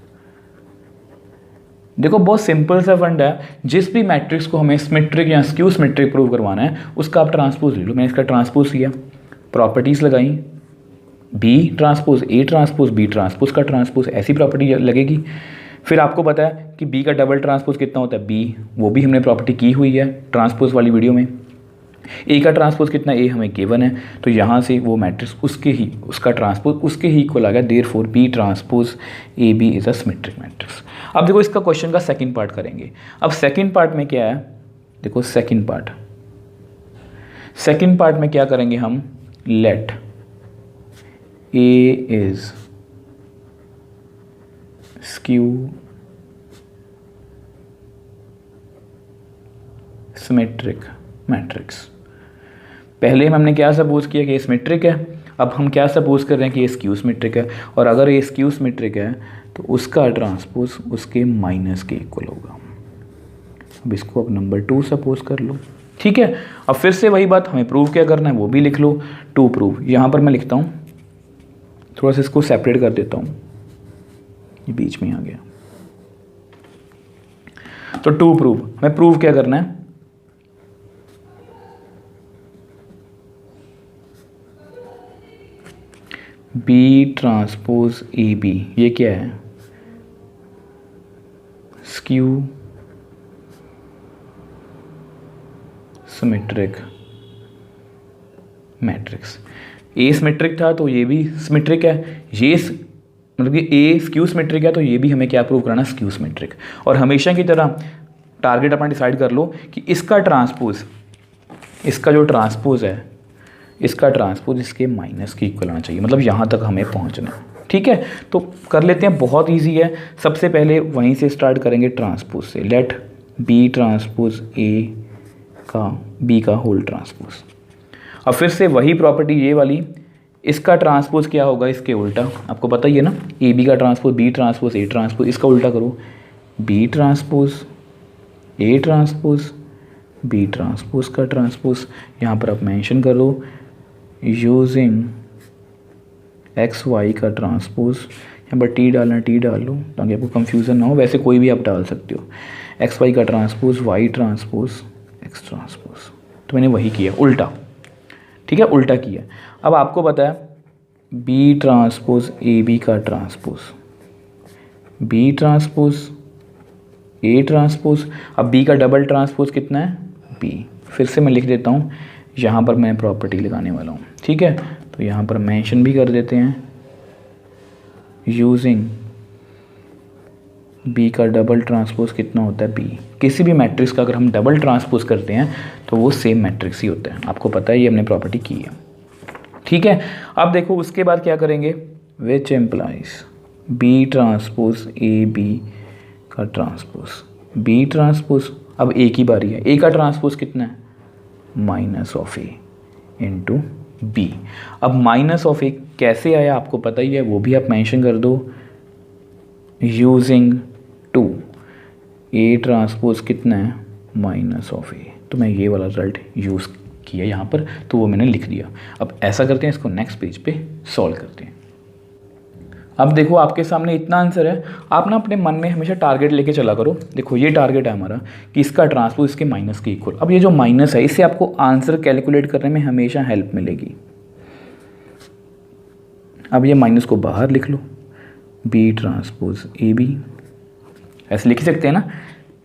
देखो बहुत सिंपल सा फंड है, जिस भी मैट्रिक्स को हमें सिमेट्रिक या स्क्यू सिमेट्रिक प्रूव करवाना है उसका आप ट्रांसपोज ले लो। मैंने इसका ट्रांसपोज किया, प्रॉपर्टीज़ लगाई, B transpose A transpose B transpose का ट्रांसपोज, ऐसी प्रॉपर्टी लगेगी। फिर आपको पता है कि बी का डबल ट्रांसपोज कितना होता है, बी, वो भी हमने प्रॉपर्टी की हुई है ट्रांसपोज वाली वीडियो में। ए का ट्रांसपोज कितना, ए हमें गिवन है, तो यहाँ से वो मैट्रिक्स उसके ही, उसका ट्रांसपोज उसके ही इक्वल आ गया। Therefore B transpose A B is a symmetric matrix. अब देखो इसका क्वेश्चन का सेकंड पार्ट करेंगे। अब सेकंड पार्ट में क्या है, देखो सेकंड पार्ट में क्या करेंगे हम, let A is skew symmetric matrix. पहले हमने क्या सपोज किया कि ये सिमेट्रिक है, अब हम क्या सपोज कर रहे हैं कि ये स्क्यू सिमेट्रिक है, और अगर ये स्क्यू सिमेट्रिक है तो उसका ट्रांसपोज उसके माइनस के इक्वल होगा। अब इसको अब नंबर 2 सपोज कर लो, ठीक है। अब फिर से वही बात, हमें प्रूव क्या करना है वो भी लिख लो, टू प्रूव। यहाँ पर मैं लिखता हूँ, थोड़ा सा इसको सेपरेट कर देता हूँ, ये बीच में आ गया। तो टू प्रूव, हमें प्रूव क्या करना है, बी ट्रांसपोज ए बी, ये क्या है, स्क्यू सिमेट्रिक मैट्रिक्स। ए सिमेट्रिक था तो ये भी सिमेट्रिक है, ये मतलब कि ए स्क्यू सिमेट्रिक है तो ये भी हमें क्या प्रूव कराना, स्क्यू सिमेट्रिक। और हमेशा की तरह टारगेट अपना डिसाइड कर लो कि इसका ट्रांसपोज इसका जो ट्रांसपोज है, इसका ट्रांसपोज इसके माइनस के इक्वल आना चाहिए, मतलब यहाँ तक हमें पहुँचना है। ठीक है, तो कर लेते हैं, बहुत इजी है। सबसे पहले वहीं से स्टार्ट करेंगे ट्रांसपोज से। लेट बी ट्रांसपोज ए का बी का होल ट्रांसपोज। अब फिर से वही प्रॉपर्टी ये वाली, इसका ट्रांसपोज क्या होगा, इसके उल्टा। आपको पता ही है ना, ए बी का transpose B transpose A transpose, इसका उल्टा करो, B transpose A transpose B transpose का ट्रांसपोज। यहाँ पर आप मेंशन करो यूजिंग एक्स वाई का ट्रांसपोज। यहाँ पर टी डालना टी डाल लो ताकि आपको कंफ्यूजन ना हो, वैसे कोई भी आप डाल सकते हो। एक्स वाई का transpose y transpose x transpose, तो मैंने वही किया उल्टा। ठीक है, उल्टा किया। अब आपको पता है बी ट्रांसपोज ए बी का transpose B transpose A transpose. अब बी का डबल ट्रांसपोज कितना है, बी। फिर से मैं लिख देता हूँ, यहाँ पर मैं प्रॉपर्टी लगाने वाला हूँ। ठीक है, तो यहाँ पर मेंशन भी कर देते हैं यूजिंग बी का डबल ट्रांसपोज कितना होता है, बी। किसी भी मैट्रिक्स का अगर हम डबल ट्रांसपोज करते हैं तो वो सेम मैट्रिक्स ही होता है, आपको पता है, ये हमने प्रॉपर्टी की है। ठीक है, अब देखो उसके बाद क्या करेंगे, which implies B transpose A B का ट्रांसपोज बी ट्रांसपोज। अब ए की बारी है, ए का ट्रांसपोज कितना है, minus of A into B. अब माइनस ऑफ ए कैसे आया आपको पता ही है, वो भी आप मेंशन कर दो यूजिंग टू ए ट्रांसपोज कितना है, माइनस ऑफ ए। तो मैं ये वाला रिजल्ट यूज़ किया यहाँ पर, तो वो मैंने लिख दिया। अब ऐसा करते हैं, इसको नेक्स्ट पेज पे सॉल्व करते हैं। अब देखो आपके सामने इतना आंसर है, आप ना अपने मन में हमेशा टारगेट लेके चला करो। देखो ये टारगेट है हमारा कि इसका ट्रांसपोज इसके माइनस के इक्वल। अब ये जो माइनस है, इससे आपको आंसर कैलकुलेट करने में हमेशा हेल्प मिलेगी। अब ये माइनस को बाहर लिख लो, बी ट्रांसपोज ए बी, ऐसे लिख सकते हैं ना।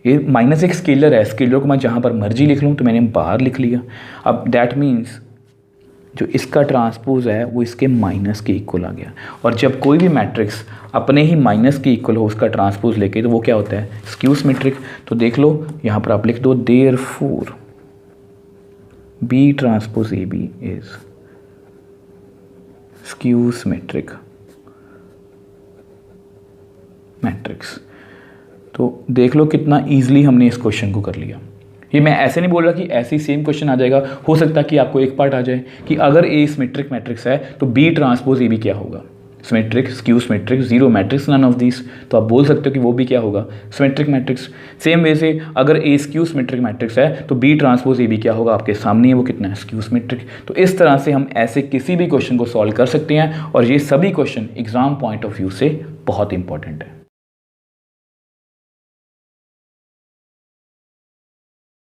ये माइनस एक स्केलर है, स्केलर को मैं जहाँ पर मर्जी लिख लूँ, तो मैंने बाहर लिख लिया। अब दैट मीन्स जो इसका ट्रांसपोज है वो इसके माइनस के इक्वल आ गया। और जब कोई भी मैट्रिक्स अपने ही माइनस के इक्वल हो उसका ट्रांसपोज लेके, तो वो क्या होता है, स्क्यू सिमेट्रिक। तो देख लो यहाँ पर आप लिख दो therefore B transpose A B is skew symmetric matrix. तो देख लो कितना ईजिली हमने इस क्वेश्चन को कर लिया। ये मैं ऐसे नहीं बोल रहा कि ऐसे ही सेम क्वेश्चन आ जाएगा, हो सकता है कि आपको एक पार्ट आ जाए कि अगर ए सिमेट्रिक मैट्रिक्स है तो बी ट्रांसपोज ए बी क्या होगा, symmetric, skew symmetric, zero matrix, none of this. तो आप बोल सकते हो कि वो भी क्या होगा, सिमेट्रिक मैट्रिक्स। सेम वे से अगर ए स्क्यू सिमेट्रिक मैट्रिक्स है तो बी ट्रांसपोज ए बी क्या होगा, आपके सामने है, वो कितना है, स्क्यू सिमेट्रिक। तो इस तरह से हम ऐसे किसी भी क्वेश्चन को सॉल्व कर सकते हैं, और ये सभी question exam point of view से बहुत इंपॉर्टेंट है।